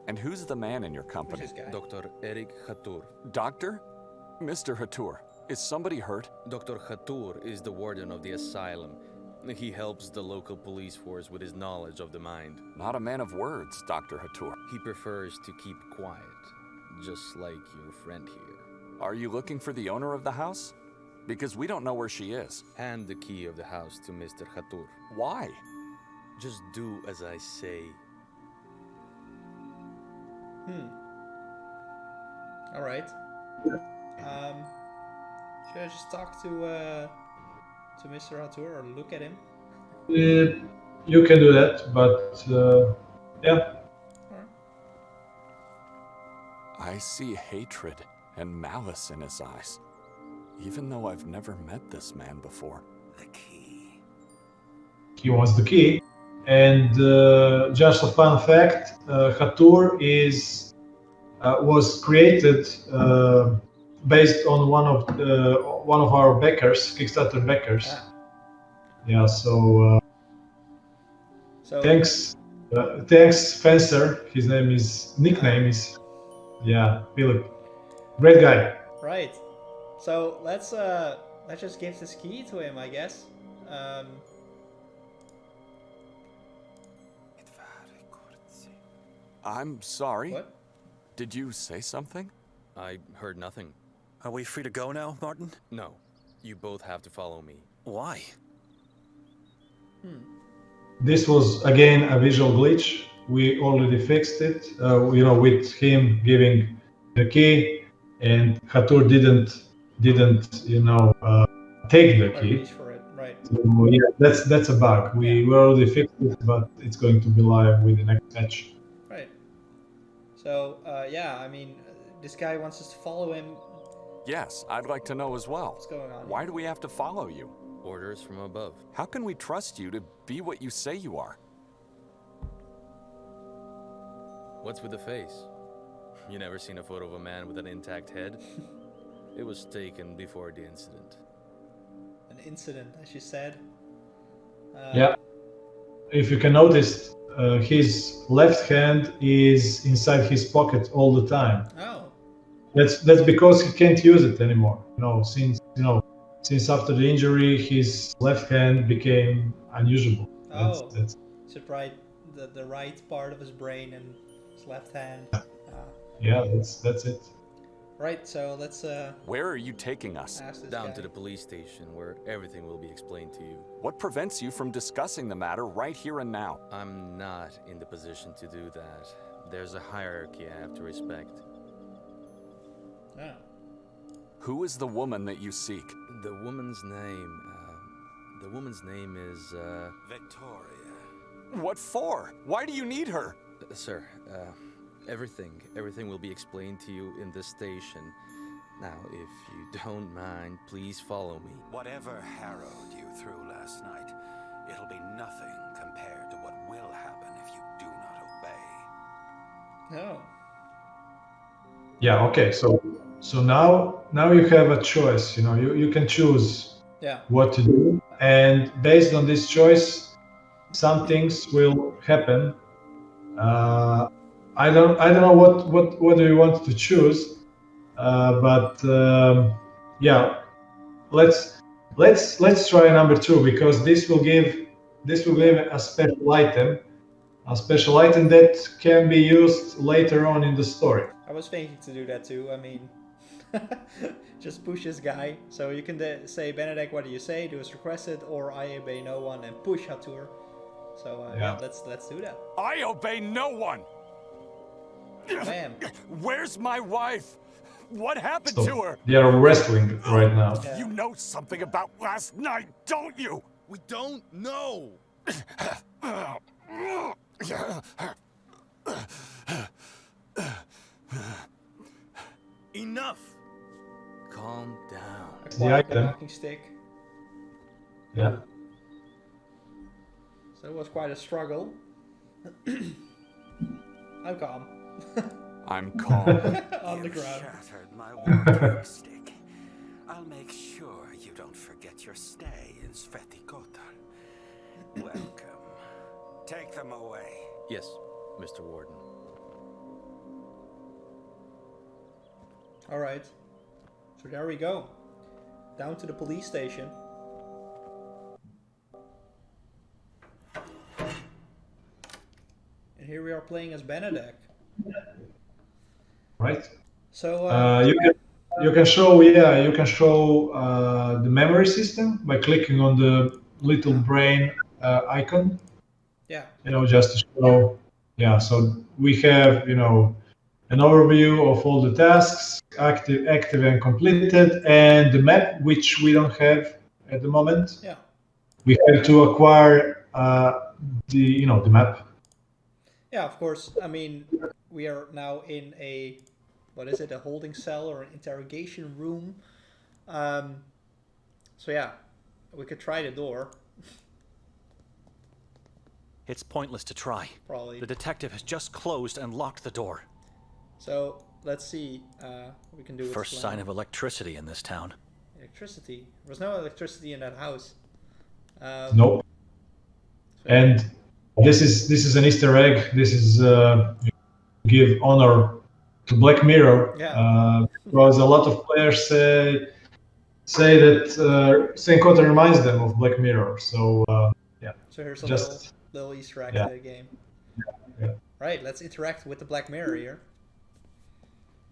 And who's the man in your company? Who's this guy? Dr. Eric Hatur. Doctor? Mr. Hatur, is somebody hurt? Dr. Hatur is the warden of the asylum. He helps the local police force with his knowledge of the mind. Not a man of words, Dr. Hatur. He prefers to keep quiet, just like your friend here. Are you looking for the owner of the house? Because we don't know where she is. Hand the key of the house to Mr. Hatur. Why? Just do as I say. Alright. Should I just talk to Mr. Hatur or look at him? You can do that, but yeah. I see hatred and malice in his eyes, even though I've never met this man before. The key. he wants the key. And just a fun fact: Hatur was created based on one of our backers, Kickstarter backers. Ah. Yeah. So So thanks, Fencer. His nickname is Philip. Great guy. right. So let's just give this key to him, I guess. I'm sorry. What? Did you say something? I heard nothing. Are we free to go now, Martin? No, you both have to follow me. Why? This was again a visual glitch. We already fixed it. With him giving the key, and Hatur didn't take the Or key. reach for it, right? So, yeah, that's a bug. We already fixed it, but it's going to be live with the next patch. Right. So yeah, I mean, this guy wants us to follow him. Yes, I'd like to know as well. What's going on? Why do we have to follow you? Orders from above. How can we trust you to be what you say you are? What's with the face? You never seen a photo of a man with an intact head? It was taken before the incident. An incident, as you said. Yeah. If you can notice, his left hand is inside his pocket all the time. Oh. That's because he can't use it anymore. Since after the injury, his left hand became unusable. That's Is it right? The right part of his brain and his left hand. yeah, that's it. Right. So let's Where are you taking us? ask this Down guy. to the police station where everything will be explained to you. What prevents you from discussing the matter right here and now? I'm not in the position to do that. There's a hierarchy I have to respect. Oh. Who is the woman that you seek? The woman's name is, Victoria. What for? Why do you need her? Sir, everything will be explained to you in the station. Now, if you don't mind, please follow me. Whatever harrowed you through last night, it'll be nothing compared to what will happen if you do not obey. No. Yeah. Okay. So now you have a choice. You can choose Yeah. what to do, and based on this choice, some things will happen. I don't know what do you want to choose, but yeah, let's try number 2, because this will give a special item that can be used later on in the story. I was thinking to do that too. I mean, just push this guy. So you can say, Benedict, what do you say? Do as requested, or I obey no one, and push Hatur. So yeah, let's do that. I obey no one! Bam. Where's my wife? What happened So to her? they are wrestling right now. Yeah. You know something about last night, don't you? We don't know! Enough! Calm down. Acquired the item. walking stick. Yeah. So it was quite a struggle. I'm calm. I'm calm. On the You've ground. shattered my walking stick. I'll make sure you don't forget your stay in Sveti Kotar. Welcome. Take them away. Yes, Mr. Warden. Alright. So there we go. Down to the police station. And here we are playing as Benedict. Right. So you can show the memory system by clicking on the little brain icon. yeah. Just to show. Yeah. So we have an overview of all the tasks, active and completed, and the map, which we don't have at the moment. Yeah. We have to acquire the map. Yeah, of course. I mean, we are now in a holding cell or an interrogation room. So yeah, we could try the door. It's pointless to try. Probably. The detective has just closed and locked the door. So let's see what we can do with First this sign lamp. of electricity in this town. Electricity. There was no electricity in that house. Nope. So And this is an Easter egg. This is give honor to Black Mirror, Yeah. because a lot of players say that Saint Kotar reminds them of Black Mirror. So yeah, So here's a just little Easter egg yeah. to the game. Yeah. Right, let's interact with the Black Mirror here.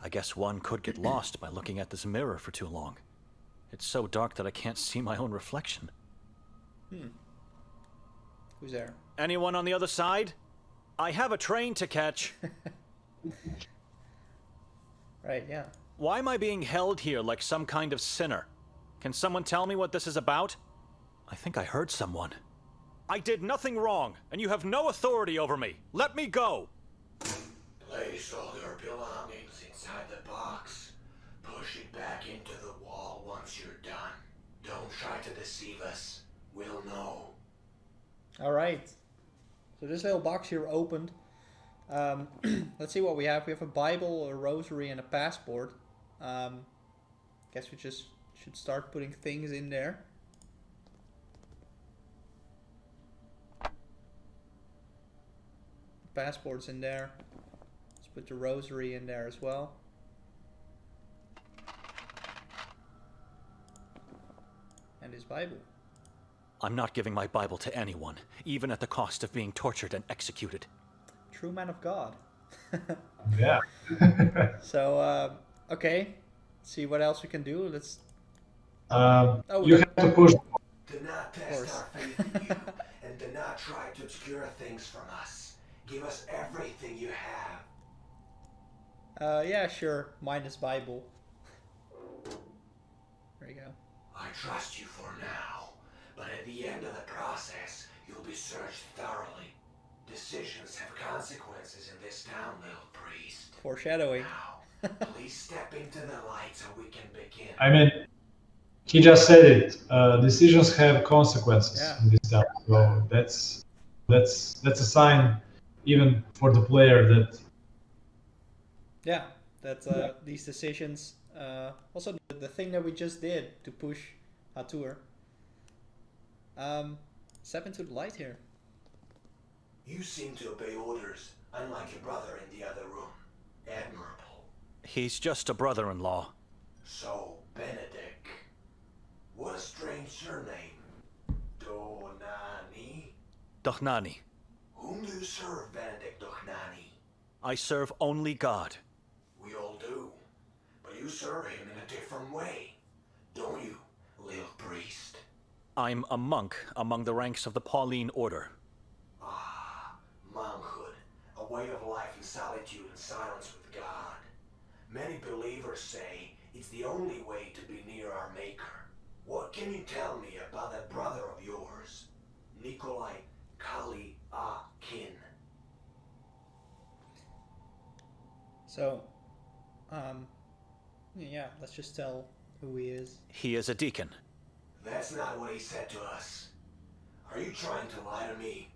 I guess one could get lost by looking at this mirror for too long. It's so dark that I can't see my own reflection. Who's there? Anyone on the other side? I have a train to catch. Right, yeah. Why am I being held here like some kind of sinner? Can someone tell me what this is about? I think I heard someone. I did nothing wrong, and you have no authority over me. Let me go! Place all your belongings inside the box. Push it back into the wall once you're done. Don't try to deceive us. We'll know. Alright. So this little box here opened. Let's see what we have. We have a Bible, a rosary, and a passport. Guess we just should start putting things in there. Passport's in there. Let's put the rosary in there as well. And his Bible. I'm not giving my Bible to anyone, even at the cost of being tortured and executed. True man of God. Yeah. So, okay. Let's see what else we can do. Let's... You have to push. Do not test course. our faith in you, and do not try to obscure things from us. Give us everything you have. Yeah, sure. Minus Bible. There you go. I trust you for now, but at the end of the process, you'll be searched thoroughly. Decisions have consequences in this town, little priest. Foreshadowing. Now, please step into the light so we can begin. I mean, he just said it. Decisions have consequences Yeah. in this town. So that's a sign, even for the player, that Yeah, that these decisions. Also, the thing that we just did to push Hatur. Step into the light here. You seem to obey orders, unlike your brother in the other room. Admirable. He's just a brother-in-law. So, Benedict. What a strange surname. Donani? Dochnani. Whom do you serve, Benedict Dochnani? I serve only God. We all do. But you serve him in a different way. Don't you, little priest? I'm a monk among the ranks of the Pauline Order. Ah, monkhood. A way of life in solitude and silence with God. Many believers say it's the only way to be near our Maker. What can you tell me about that brother of yours? Nikolai Kali-A-Kin. So, yeah, let's just tell who he is. He is a deacon. That's not what he said to us. Are you trying to lie to me?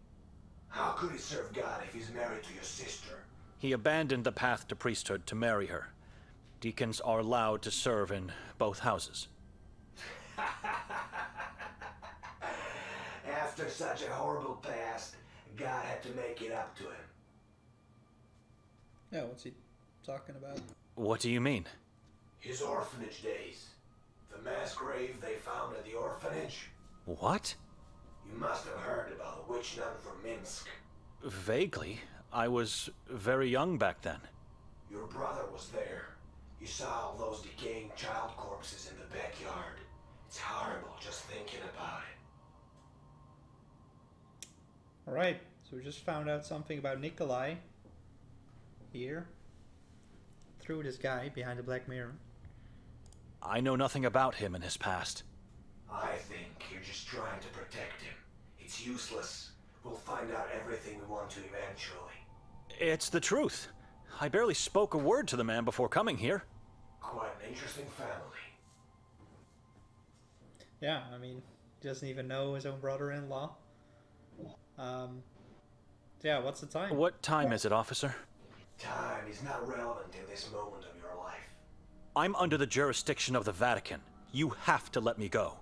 How could he serve God if he's married to your sister? He abandoned the path to priesthood to marry her. Deacons are allowed to serve in both houses. After such a horrible past, God had to make it up to him. Yeah, what's he talking about? What do you mean? His orphanage days. The mass grave they found at the orphanage. What? You must have heard about the witch nun from Minsk. Vaguely. I was very young back then. Your brother was there. You saw all those decaying child corpses in the backyard. It's horrible just thinking about it. Alright, so we just found out something about Nikolai. Here. Through this guy behind the Black Mirror. I know nothing about him and his past. I think you're just trying to protect him. It's useless. We'll find out everything we want to eventually. It's the truth. I barely spoke a word to the man before coming here. Quite an interesting family. Yeah, I mean, he doesn't even know his own brother-in-law. Yeah, what's the time? What time is it, officer? Time is not relevant in this moment of your life. I'm under the jurisdiction of the Vatican. You have to let me go.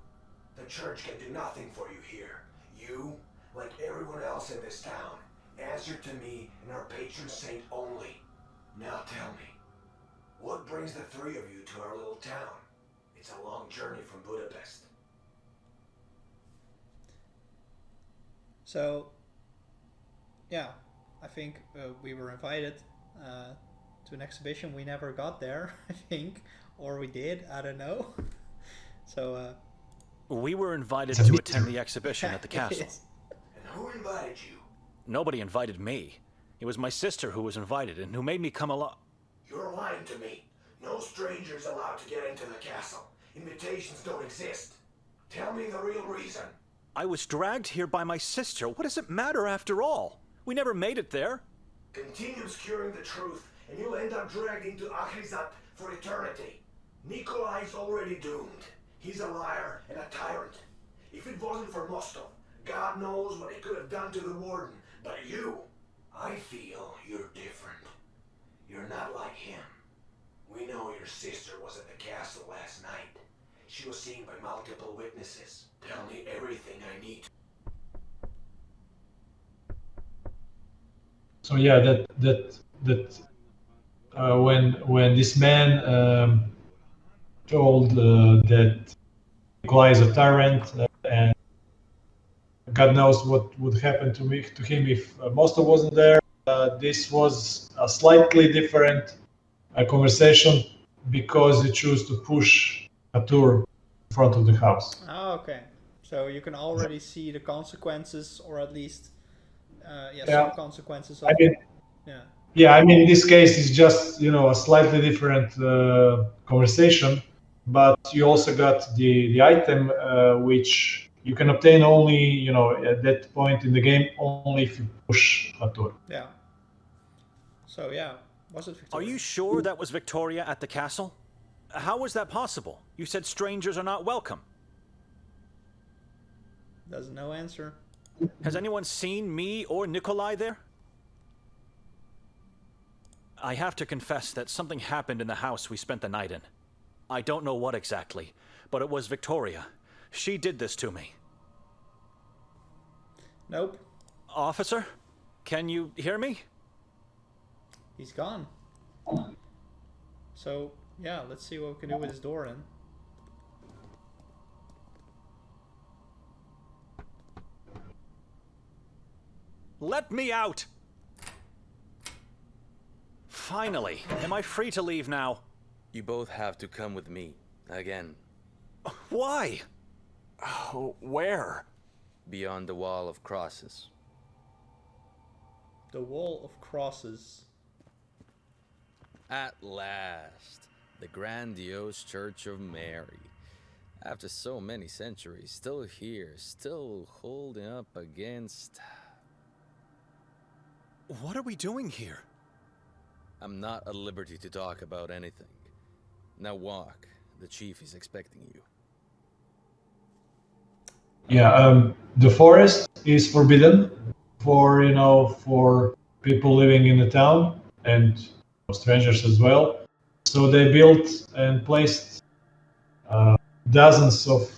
The church can do nothing for you here. You, like everyone else in this town, answer to me and our patron saint only. Now tell me, what brings the three of you to our little town? It's a long journey from Budapest. So, yeah, I think we were invited to an exhibition. We never got there, I think, or we did. I don't know. So, we were invited to attend the exhibition at the castle. And who invited you? Nobody invited me. It was my sister who was invited and who made me come along. You're lying to me. No strangers allowed to get into the castle. Invitations don't exist. Tell me the real reason. I was dragged here by my sister. What does it matter after all? We never made it there. Continue obscuring the truth, and you'll end up dragged into Akhrizat for eternity. Nikolai's already doomed. He's a liar and a tyrant. If it wasn't for Mostov, God knows what he could have done to the warden. But you, I feel you're different. You're not like him. We know your sister was at the castle last night. She was seen by multiple witnesses. Tell me everything I need. So yeah, when this man told that Nikolai is a tyrant and God knows what would happen to him if Mostov wasn't there. This was a slightly different conversation because he chose to push a tour in front of the house. Oh, okay. So you can already see the consequences, or at least, Yeah. some consequences of. I mean, Yeah. yeah, I mean, in this case, it's just a slightly different conversation, but you also got the item which you can obtain only at that point in the game only if you push a tour. Yeah. So yeah, was it Victoria? Are you sure that was Victoria at the castle? How was that possible? You said strangers are not welcome. There's no answer. Has anyone seen me or Nikolai there? I have to confess that something happened in the house we spent the night in. I don't know what exactly, but it was Victoria. She did this to me. Nope. Officer, can you hear me? He's gone. So yeah, let's see what we can do with his door then. Let me out! Finally, am I free to leave now? You both have to come with me. Again. Why? Oh, where? Beyond the wall of crosses. The wall of crosses. At last, the grandiose Church of Mary. After so many centuries, still here, still holding up against... What are we doing here? I'm not at liberty to talk about anything. Now walk. The chief is expecting you. Yeah, the forest is forbidden for people living in the town and strangers as well. So they built and placed dozens of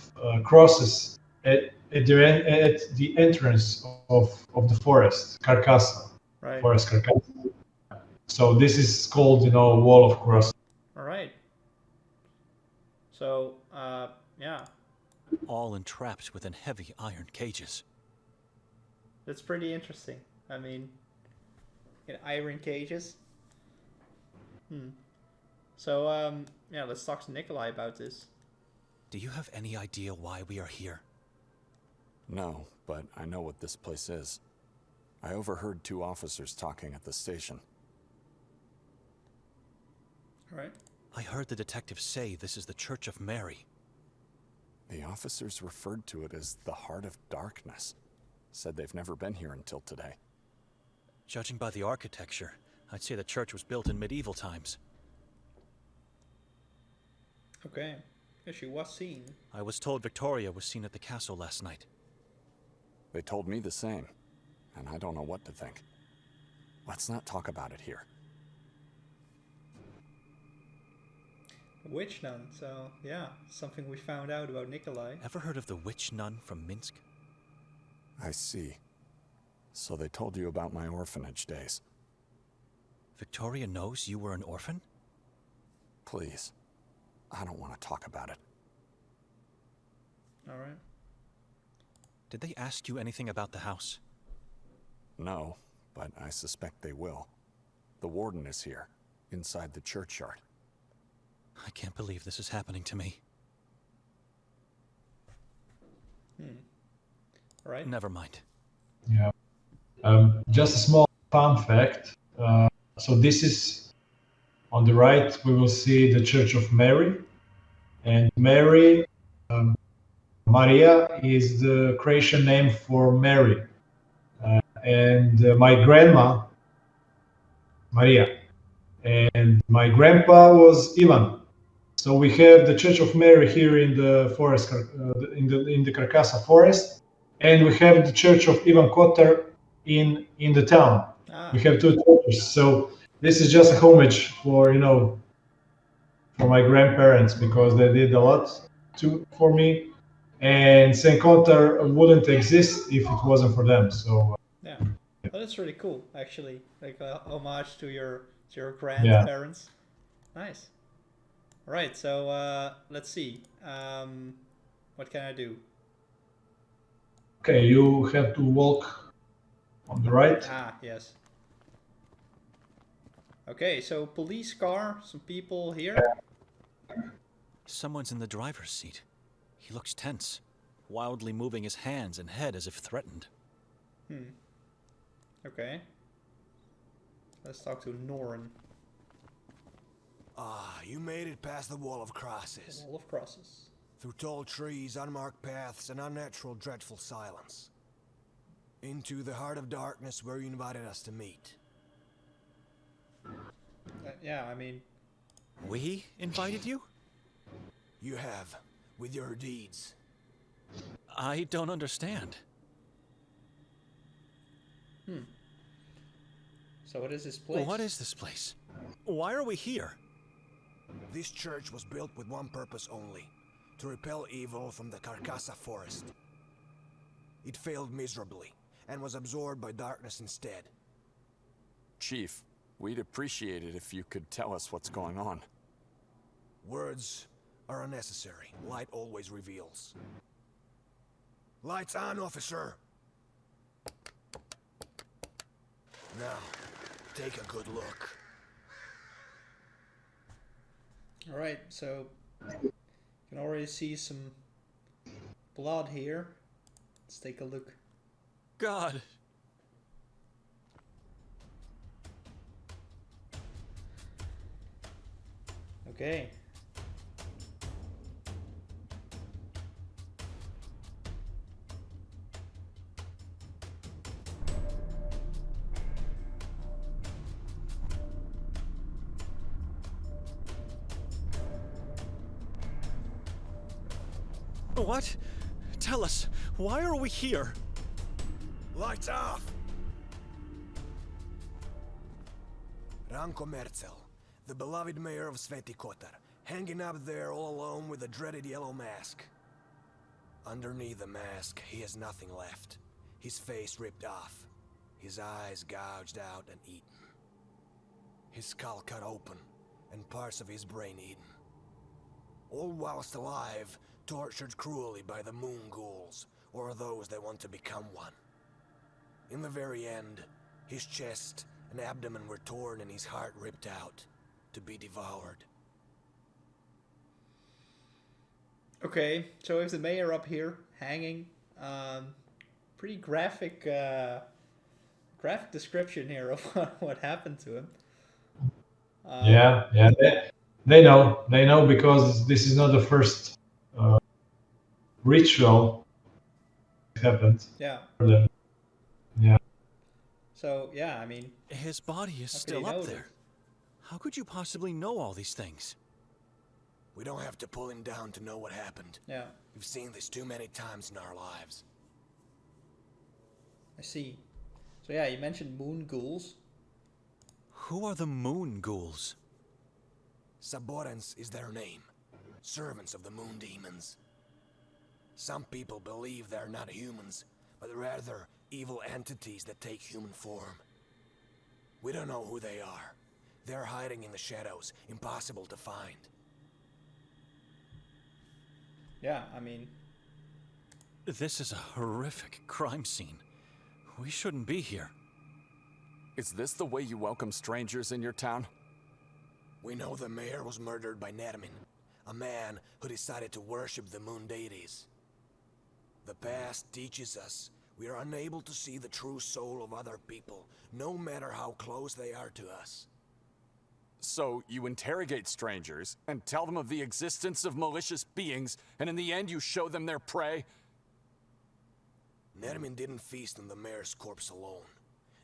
crosses at the entrance of the forest, Carcassa. Right. Forest Carcassa. So this is called, Wall of Crosses. All right. So yeah, All entrapped within heavy iron cages. that's pretty interesting. I mean, in iron cages. So yeah, let's talk to Nikolai about this. Do you have any idea why we are here? No, but I know what this place is. I overheard two officers talking at the station. All right. I heard the detective say this is the Church of Mary. The officers referred to it as the Heart of Darkness. Said they've never been here until today. Judging by the architecture, I'd say the church was built in medieval times. Okay. Yeah, she was seen. I was told Victoria was seen at the castle last night. They told me the same, and I don't know what to think. Let's not talk about it here. Witch nun. So yeah, something we found out about Nikolai. Ever heard of the witch nun from Minsk? I see. So they told you about my orphanage days. Victoria knows you were an orphan? Please. I don't want to talk about it. All right. Did they ask you anything about the house? No, but I suspect they will. The warden is here, inside the churchyard. I can't believe this is happening to me. All right. Never mind. Yeah. Just a small fun fact. So this is on the right. We will see the Church of Mary, and Mary, Maria is the Croatian name for Mary, and my grandma, Maria, and my grandpa was Ivan. So we have the Church of Mary here in the forest, in the Carcassa forest, and we have the Church of Ivan Kotar in the town. We have two churches. So this is just a homage for for my grandparents, because they did a lot for me, and Saint Kotar wouldn't exist if it wasn't for them. So yeah, well, that's really cool, actually. Like a homage to your grandparents. Yeah. Nice. All right, so let's see. What can I do? Okay, you have to walk on the right. Ah, yes. Okay, so police car, some people here. Someone's in the driver's seat. He looks tense, wildly moving his hands and head as if threatened. Okay. Let's talk to Norin. Ah, you made it past the Wall of Crosses. Wall of Crosses. Through tall trees, unmarked paths, and unnatural, dreadful silence. Into the heart of darkness where you invited us to meet. Yeah, I mean... We invited you? You have, with your deeds. I don't understand. So what is this place? What is this place? Why are we here? This church was built with one purpose only. To repel evil from the Carcassa forest. It failed miserably, and was absorbed by darkness instead. Chief, we'd appreciate it if you could tell us what's going on. Words are unnecessary. Light always reveals. Lights on, officer! Now, take a good look. Alright, so... you can already see some blood here. Let's take a look. God! Okay. What? Tell us, why are we here? Lights off! Ranko Merzel, the beloved mayor of Sveti Kotar, hanging up there all alone with a dreaded yellow mask. Underneath the mask, he has nothing left. His face ripped off, his eyes gouged out and eaten. His skull cut open, and parts of his brain eaten. All whilst alive, tortured cruelly by the moon ghouls, or those that want to become one. In the very end, his chest and abdomen were torn and his heart ripped out, to be devoured. Okay, so we have the mayor up here, hanging. Pretty graphic description here of what happened to him. Yeah, they know because this is not the first ritual that happened. Yeah. Yeah. So, yeah, I mean... His body is still up there. How could you possibly know all these things? We don't have to pull him down to know what happened. Yeah. We've seen this too many times in our lives. I see. So yeah, you mentioned moon ghouls. Who are the moon ghouls? Saborans is their name. Servants of the moon demons. Some people believe they're not humans, but rather evil entities that take human form. We don't know who they are. They're hiding in the shadows, impossible to find. Yeah, I mean, This is a horrific crime scene. We shouldn't be here. Is this the way you welcome strangers in your town? We know the mayor was murdered by Nermin, a man who decided to worship the moon deities. The past teaches us we are unable to see the true soul of other people, no matter how close they are to us. So you interrogate strangers and tell them of the existence of malicious beings, and in the end you show them their prey? Nermin didn't feast on the mayor's corpse alone.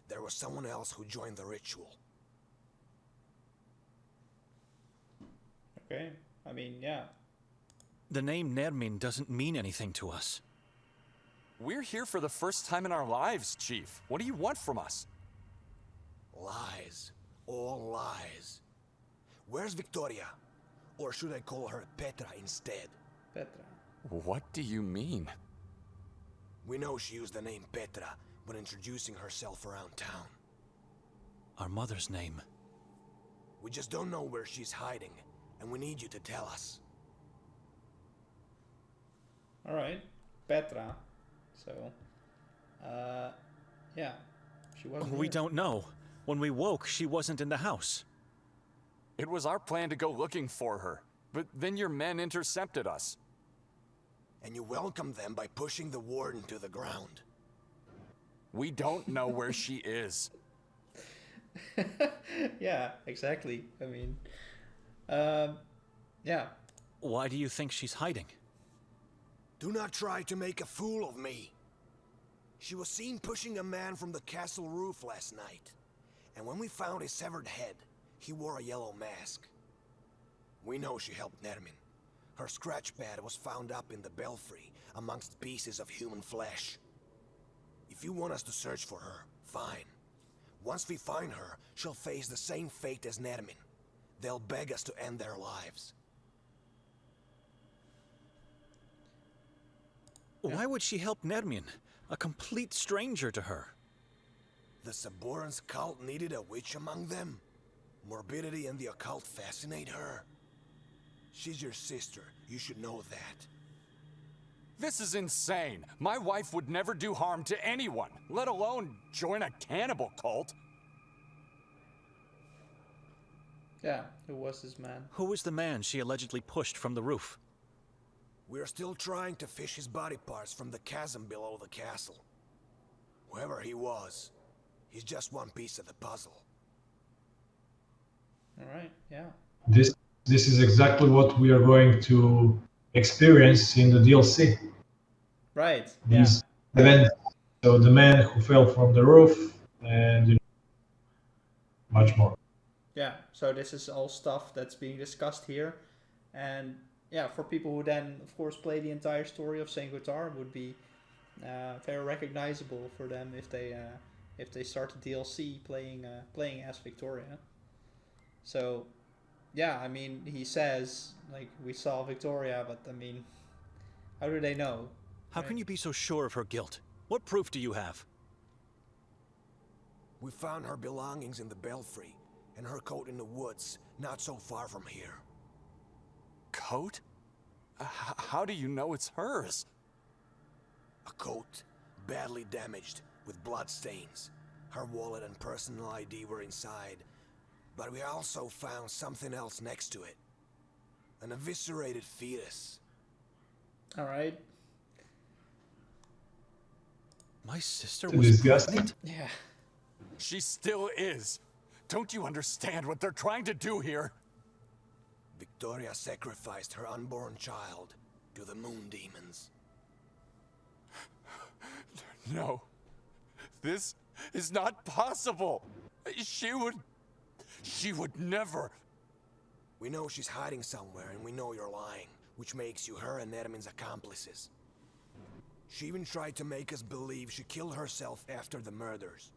There was someone else who joined the ritual. okay. I mean, yeah. The name Nermin doesn't mean anything to us. We're here for the first time in our lives, Chief. What do you want from us? Lies. All lies. Where's Victoria? Or should I call her Petra instead? Petra. What do you mean? We know she used the name Petra when introducing herself around town. Our mother's name. We just don't know where she's hiding, and we need you to tell us. Alright. Petra. So, yeah. She wasn't We here. don't know. When we woke, she wasn't in the house. It was our plan to go looking for her, but then your men intercepted us. And you welcomed them by pushing the warden to the ground. We don't know where she is. Yeah, exactly. I mean, yeah. Why do you think she's hiding? Do not try to make a fool of me. She was seen pushing a man from the castle roof last night. And when we found his severed head, he wore a yellow mask. We know she helped Nermin. Her scratch pad was found up in the belfry amongst pieces of human flesh. If you want us to search for her, fine. Once we find her, she'll face the same fate as Nermin. They'll beg us to end their lives. Why would she help Nermin? A complete stranger to her. The Saborans cult needed a witch among them. Morbidity and the occult fascinate her. She's your sister. You should know that. This is insane. My wife would never do harm to anyone, let alone join a cannibal cult. Yeah, who was this man? Who was the man she allegedly pushed from the roof? We're still trying to fish his body parts from the chasm below the castle. Whoever he was, he's just one piece of the puzzle. Alright, yeah. This is exactly what we are going to experience in the DLC. Right, yeah. These events. So the man who fell from the roof and much more. Yeah, so this is all stuff that's being discussed here. And yeah, for people who then, of course, play the entire story of Saint Kotar, it would be very recognizable for them if they start the DLC playing as Victoria. So, yeah, I mean, he says, like, we saw Victoria, but I mean, how do they know? How can you be so sure of her guilt? What proof do you have? We found her belongings in the belfry, and her coat in the woods, not so far from here. Coat? How do you know it's hers? A coat, badly damaged, with blood stains. Her wallet and personal ID were inside, but we also found something else next to it. An eviscerated fetus. Alright. My sister It's was disgusting. pregnant? Yeah. She still is. Don't you understand what they're trying to do here? Victoria sacrificed her unborn child to the moon demons. No. This is not possible. She would never. We know she's hiding somewhere, and we know you're lying, which makes you her and Nermin's accomplices. She even tried to make us believe she killed herself after the murders.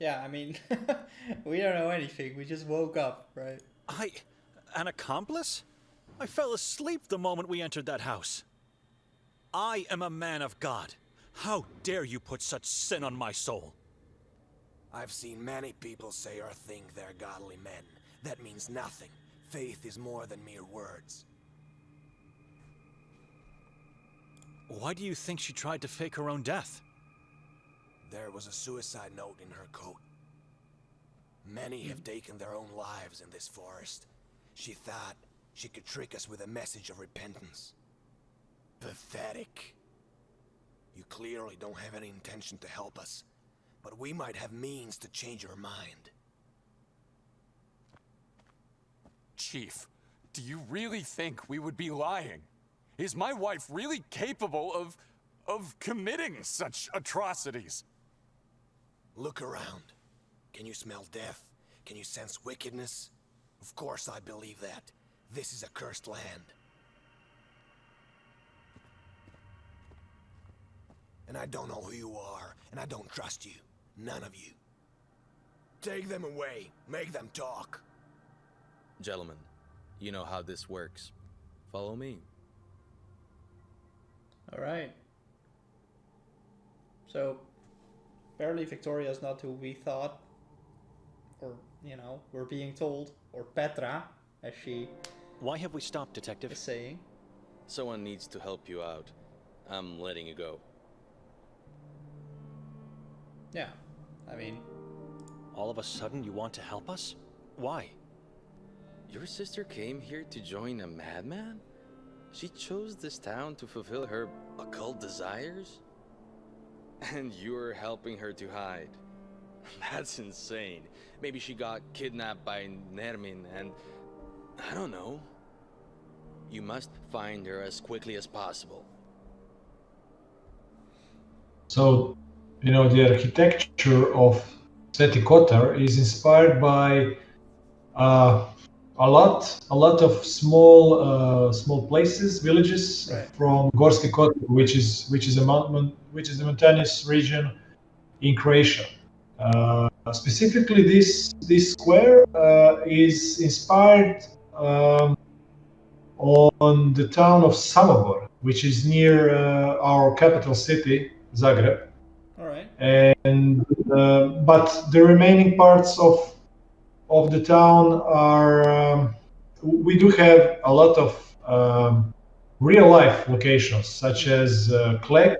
Yeah, I mean, we don't know anything. We just woke up, right? An accomplice? I fell asleep the moment we entered that house. I am a man of God. How dare you put such sin on my soul? I've seen many people say or think they're godly men. That means nothing. Faith is more than mere words. Why do you think she tried to fake her own death? There was a suicide note in her coat. Many have taken their own lives in this forest. She thought she could trick us with a message of repentance. Pathetic. You clearly don't have any intention to help us, but we might have means to change your mind. Chief, do you really think we would be lying? Is my wife really capable of committing such atrocities? Look around. Can you smell death? Can you sense wickedness? Of course I believe that. This is a cursed land. And I don't know who you are, and I don't trust you. None of you. Take them away. Make them talk. Gentlemen, you know how this works. Follow me. Alright. So, apparently Victoria is not who we thought. Or, you know, we're being told. Or Petra, as she Why have we stopped, Detective? is saying. Someone needs to help you out. I'm letting you go. Yeah, I mean, All of a sudden you want to help us? Why? Your sister came here to join a madman? She chose this town to fulfill her occult desires? And you're helping her to hide. That's insane. Maybe she got kidnapped by Nermin and... I don't know. You must find her as quickly as possible. So, you know, the architecture of Sveti Kotar is inspired by a lot of small places, villages Right. from Gorski Kotar, which is a mountainous region in Croatia. Specifically, this square is inspired on the town of Samobor, which is near our capital city, Zagreb. alright. And but the remaining parts of the town are we do have a lot of real life locations such as Klek.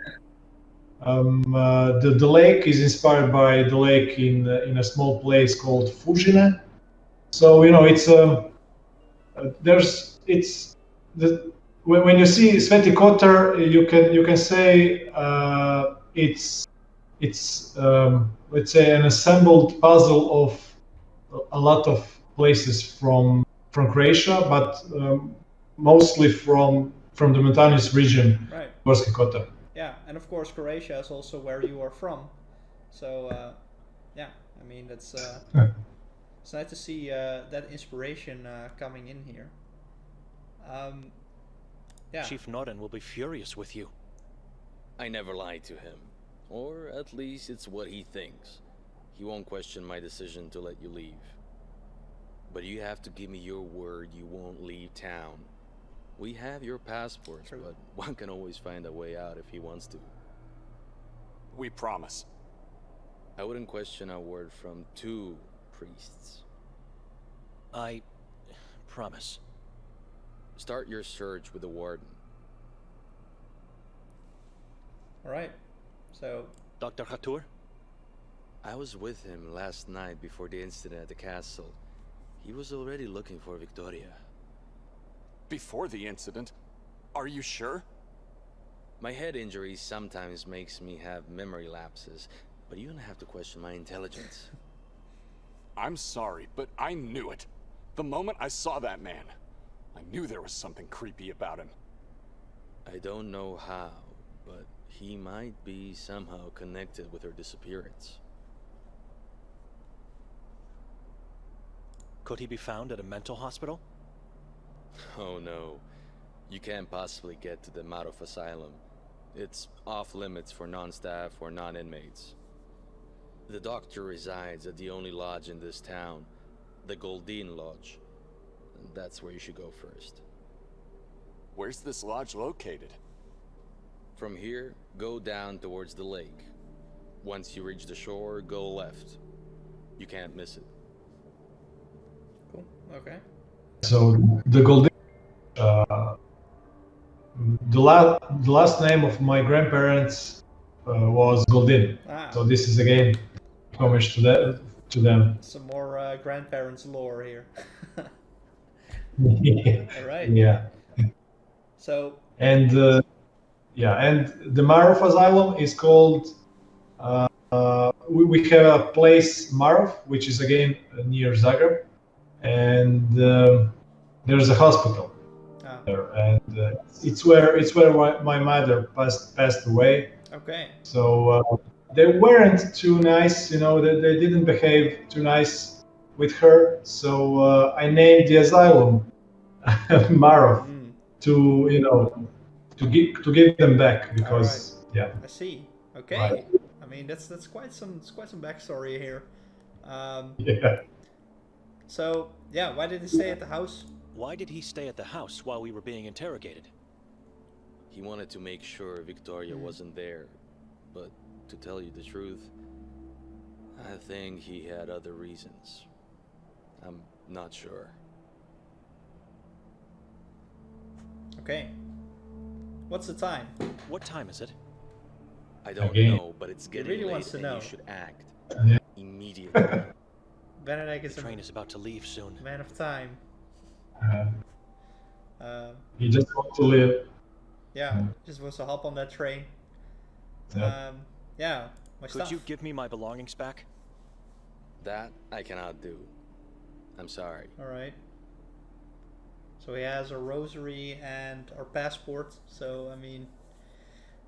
The lake is inspired by the lake in a small place called Fujine. So you know it's there's it's the when you see Sveti Kotar, you can say it's let's say an assembled puzzle of a lot of places from Croatia, but mostly from the mountainous region, Right. Gorski Kotar. Yeah, and of course Croatia is also where you are from. So, yeah, I mean, that's it's nice to see that inspiration coming in here. Yeah. Chief Noren will be furious with you. I never lied to him. Or at least it's what he thinks. He won't question my decision to let you leave. But you have to give me your word you won't leave town. We have your passports, True. but one can always find a way out if he wants to. We promise. I wouldn't question a word from two priests. I promise. Start your search with the warden. Alright. So, Dr. Hatur? I was with him last night before the incident at the castle. He was already looking for Victoria. Before the incident? Are you sure? My head injury sometimes makes me have memory lapses, but you don't have to question my intelligence. I'm sorry, but I knew it. The moment I saw that man, I knew there was something creepy about him. I don't know how, but he might be somehow connected with her disappearance. Could he be found at a mental hospital? Oh no. You can't possibly get to the Marov Asylum. It's off limits for non-staff or non-inmates. The doctor resides at the only lodge in this town, the Goldine Lodge. That's where you should go first. Where's this lodge located? From here, go down towards the lake. Once you reach the shore, go left. You can't miss it. Cool. Okay. So the Golden, the last name of my grandparents was Goldin. Ah. So this is again homage to them. Some more grandparents lore here. Yeah. All right. Yeah. So. And and the Marov Asylum is called. We have a place Marov, which is again near Zagreb, and there's a hospital there, and it's where my mother passed away. Okay. So they weren't too nice, they didn't behave too nice with her. So I named the asylum Marov to give them back because I see. Okay. Right. I mean that's quite some backstory here. Yeah. So yeah, why did he stay at the house? Why did he stay at the house while we were being interrogated? He wanted to make sure Victoria wasn't there, but to tell you the truth, I think he had other reasons. I'm not sure. Okay. What's the time? What time is it? I don't Again. know, but it's getting really late wants to and know. you should act Yeah. immediately. Benedict is The a train is about to leave soon. man of time. You just want to live. Yeah, just wants to hop on that train. Yeah. Yeah, my Could stuff. you give me my belongings back? That I cannot do. I'm sorry. All right. So he has our rosary and our passport. So I mean,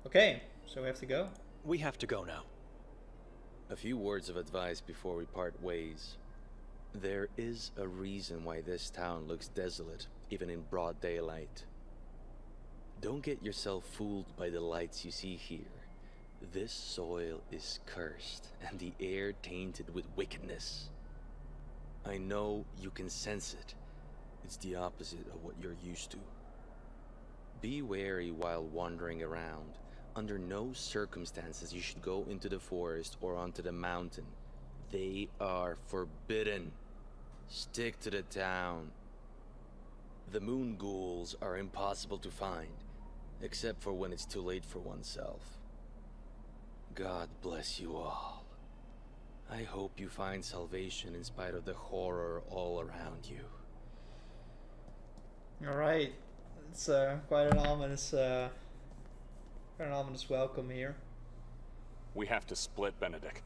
okay. So we have to go. We have to go now. A few words of advice before we part ways. There is a reason why this town looks desolate, even in broad daylight. Don't get yourself fooled by the lights you see here. This soil is cursed, and the air tainted with wickedness. I know you can sense it. It's the opposite of what you're used to. Be wary while wandering around. Under no circumstances you should go into the forest or onto the mountain. They are forbidden. Stick to the town. The moon ghouls are impossible to find, except for when it's too late for oneself. God bless you all. I hope you find salvation in spite of the horror all around you. All right. It's quite an ominous welcome here. We have to split, Benedict.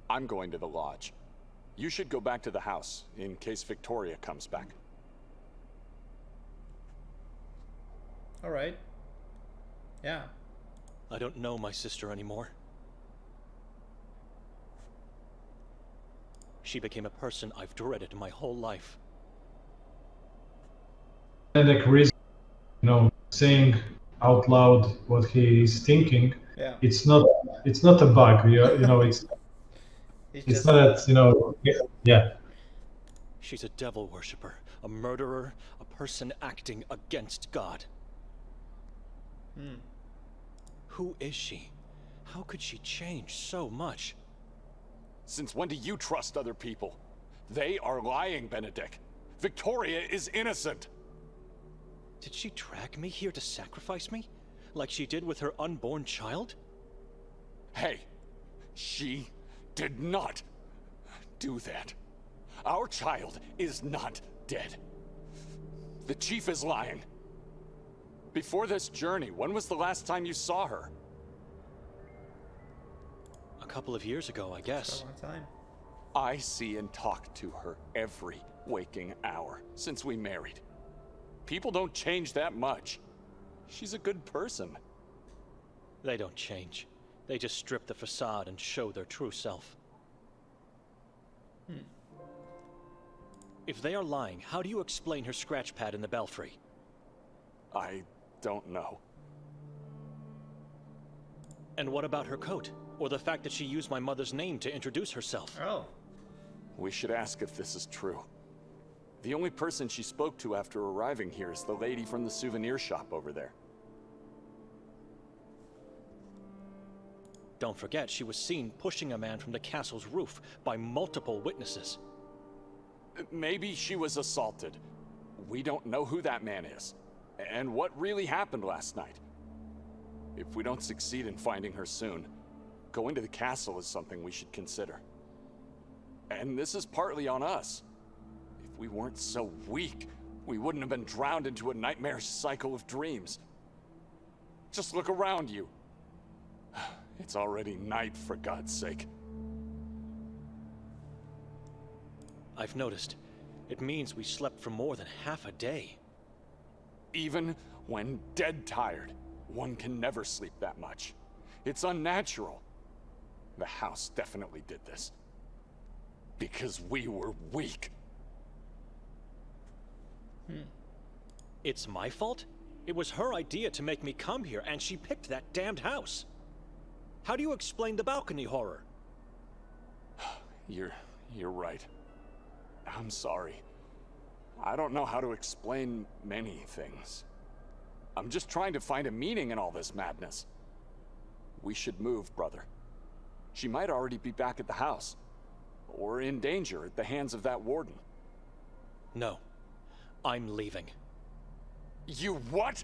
I'm going to the lodge. You should go back to the house, in case Victoria comes back. All right. Yeah. I don't know my sister anymore. She became a person I've dreaded my whole life. Benedict reason, saying out loud what he is thinking. Yeah. It's not a bug. It's not that, yeah. She's a devil worshipper, a murderer, a person acting against God. Who is she? How could she change so much? Since when do you trust other people? They are lying, Benedict. Victoria is innocent. Did she drag me here to sacrifice me? Like she did with her unborn child? Hey, she did not do that. Our child is not dead. The chief is lying. Before this journey, when was the last time you saw her? A couple of years ago, I guess. For a long time. I see and talk to her every waking hour since we married. People don't change that much. She's a good person. They don't change. They just strip the facade and show their true self. If they are lying, how do you explain her scratch pad in the belfry? I don't know. And what about her coat? or the fact that she used my mother's name to introduce herself. Oh. We should ask if this is true. The only person she spoke to after arriving here is the lady from the souvenir shop over there. Don't forget, she was seen pushing a man from the castle's roof by multiple witnesses. Maybe she was assaulted. We don't know who that man is, and what really happened last night. If we don't succeed in finding her soon, going to the castle is something we should consider. And this is partly on us. If we weren't so weak, we wouldn't have been drowned into a nightmarish cycle of dreams. Just look around you. It's already night, for God's sake. I've noticed. It means we slept for more than half a day. Even when dead tired, one can never sleep that much. It's unnatural. The house definitely did this. Because we were weak. It's my fault? It was her idea to make me come here, and she picked that damned house. How do you explain the balcony horror? You're right. I'm sorry. I don't know how to explain many things. I'm just trying to find a meaning in all this madness. We should move, brother. She might already be back at the house. Or in danger at the hands of that warden. No. I'm leaving. You what?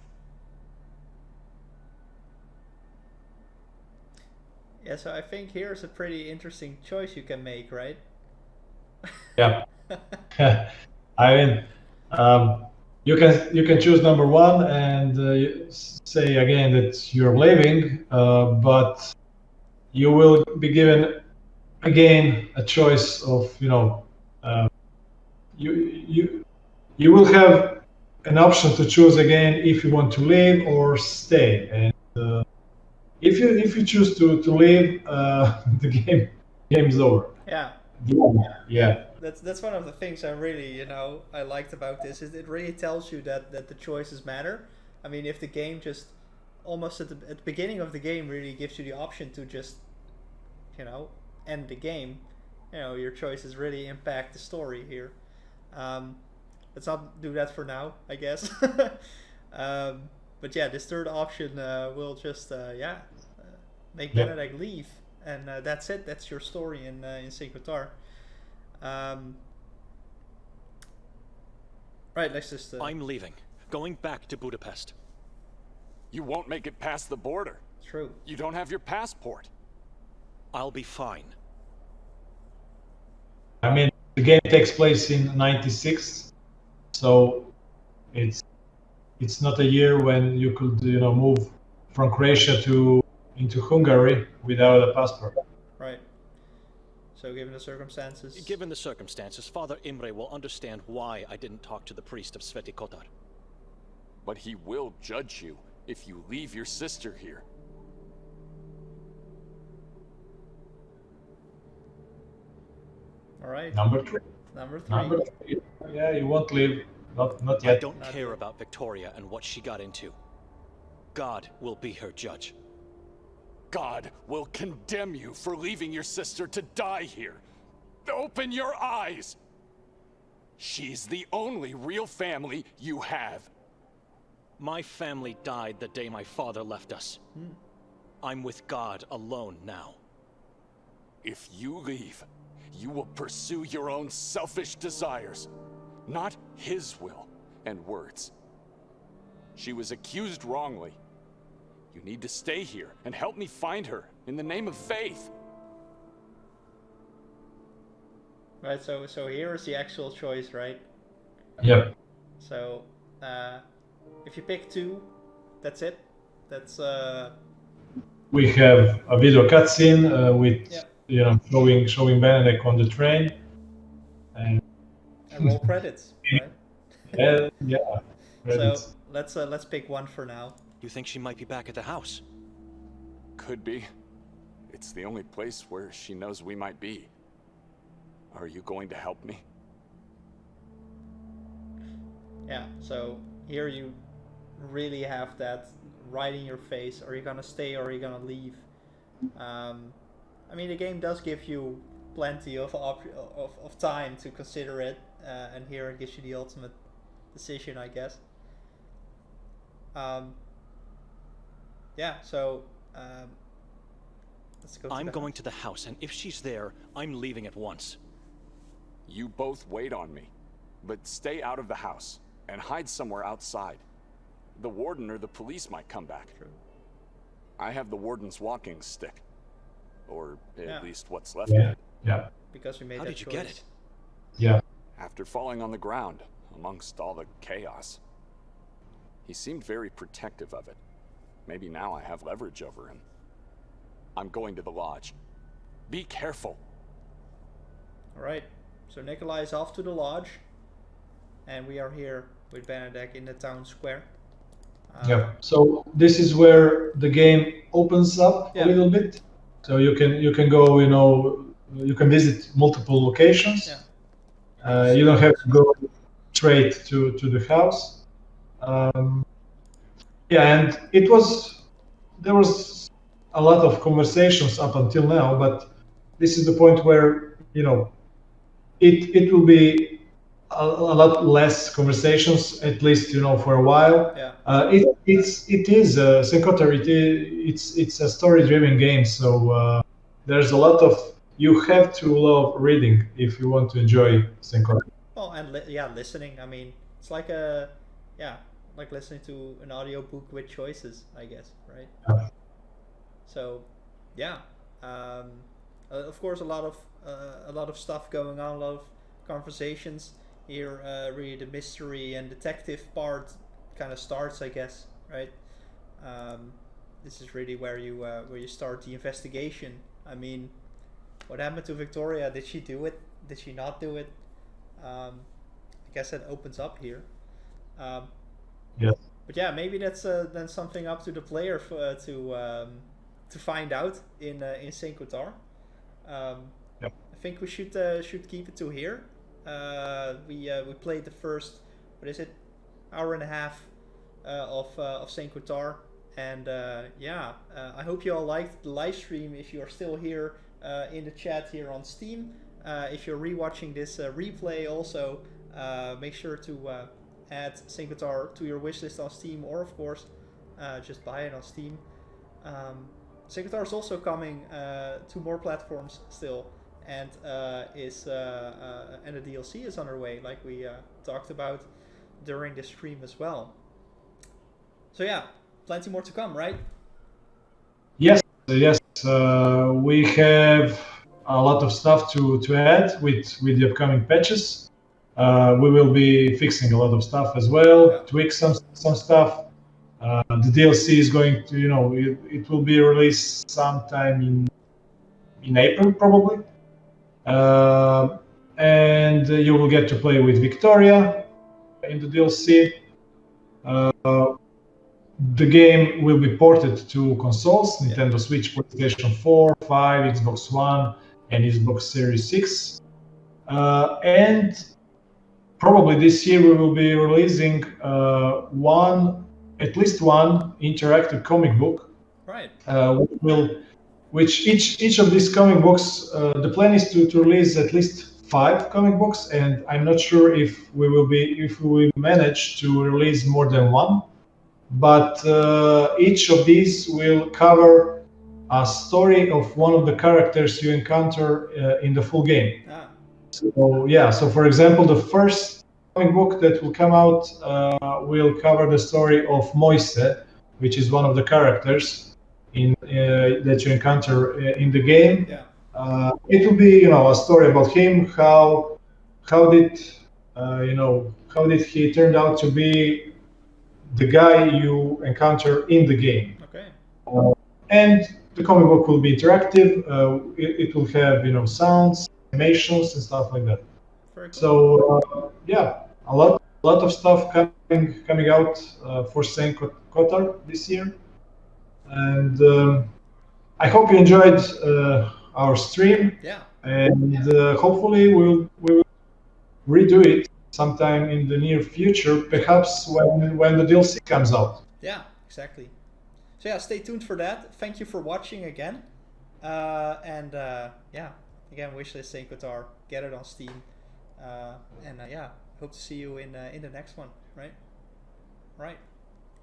Yeah, so I think here's a pretty interesting choice you can make, right? Yeah. I mean, you can choose number one and say again that you're leaving, but you will be given again a choice of you will have an option to choose again if you want to leave or stay. And if you choose to leave, the game's over. Yeah. Yeah. That's one of the things I really, I liked about this, is it really tells you that the choices matter. I mean, if the game just almost at the beginning of the game really gives you the option to just, end the game, your choices really impact the story here. Let's not do that for now, I guess. But yeah, this third option will just make Benedict leave, and that's it. That's your story in Kotar. Right, let's just. I'm leaving, going back to Budapest. You won't make it past the border. True. You don't have your passport. I'll be fine. I mean, the game takes place in '96, so it's not a year when you could move from Croatia into Hungary without a passport. Right. So given the circumstances. Given the circumstances, Father Imre will understand why I didn't talk to the priest of Sveti Kotar. But he will judge you if you leave your sister here. All right. Number three. Number three. Yeah, you won't leave. Not yet. I don't care about Victoria and what she got into. God will be her judge. God will condemn you for leaving your sister to die here. Open your eyes! She's the only real family you have. My family died the day my father left us. I'm with God alone now. If you leave, you will pursue your own selfish desires, not his will and words. She was accused wrongly. You need to stay here and help me find her in the name of faith. Right, so here is the actual choice, right? Yep. So, if you pick two, that's it. That's We have a video cutscene with showing Benedict on the train, and roll credits, right? yeah. Credits. So let's pick one for now. You think she might be back at the house? Could be. It's the only place where she knows we might be. Are you going to help me? Yeah, so here you really have that right in your face. Are you gonna stay or are you gonna leave? I mean, the game does give you plenty of time to consider it, and here it gives you the ultimate decision, I guess. Yeah, so let's go. I'm going to the house, and if she's there, I'm leaving at once. You both wait on me, but stay out of the house and hide somewhere outside. The warden or the police might come back. True. I have the warden's walking stick, or at least what's left Yeah. of it. Yeah. Because we made How that did you choice. get it? Yeah. After falling on the ground amongst all the chaos. He seemed very protective of it. Maybe now I have leverage over him. I'm going to the lodge. Be careful. Alright, so Nikolai is off to the lodge, and we are here with Benedek in the town square. Yeah. So this is where the game opens up a little bit. So you can go, you can visit multiple locations. Yeah. You don't have to go straight to the house. And there was a lot of conversations up until now, but this is the point where it will be a lot less conversations, at least for a while. Yeah. It is Kotar. It's a story-driven game, so there's a lot of, you have to love reading if you want to enjoy Kotar. Well, and listening. I mean, it's like like listening to an audiobook with choices, I guess, right? Yeah. So, yeah. Of course, a lot of stuff going on, a lot of conversations here. Really, the mystery and detective part kind of starts, I guess, right? This is really where you start the investigation. I mean, what happened to Victoria? Did she do it? Did she not do it? I guess that opens up here. Yes. But yeah, maybe that's then something up to the player to find out in Kotar. Yep. I think we should keep it to here. We played the first, what is it, hour and a half of Kotar, and I hope you all liked the live stream. If you are still here in the chat here on Steam, if you're rewatching this replay, also make sure to add Kotar to your wishlist on Steam, or of course just buy it on Steam. Kotar is also coming to more platforms still, and and the DLC is on our way, like we talked about during the stream as well. So yeah, plenty more to come, right? Yes. We have a lot of stuff to add with the upcoming patches. We will be fixing a lot of stuff as well, tweak some stuff. The DLC is going to, it will be released sometime in April probably, and you will get to play with Victoria in the DLC. The game will be ported to consoles: Nintendo Switch, PlayStation 4, 5, Xbox One, and Xbox Series 6. And probably this year we will be releasing at least one interactive comic book. Right. Which each of these comic books, the plan is to release at least 5 comic books, and I'm not sure if we will manage to release more than one. But each of these will cover a story of one of the characters you encounter in the full game. So for example, the first comic book that will come out will cover the story of Moise, which is one of the characters that you encounter in the game. Yeah. It will be, a story about him. How did he turned out to be the guy you encounter in the game? Okay. And the comic book will be interactive. It will have sounds, animations, and stuff like that. Very cool. So a lot of stuff coming out for Kotar this year, and I hope you enjoyed our stream. Yeah. And hopefully we will redo it sometime in the near future, perhaps when the DLC comes out. Yeah, exactly. So yeah, stay tuned for that. Thank you for watching again. Yeah, again, wishlisting Kotar, get it on Steam, yeah, hope to see you in the next one, right? Right.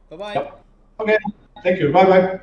Bye bye. Yep. Okay. Thank you. Bye bye.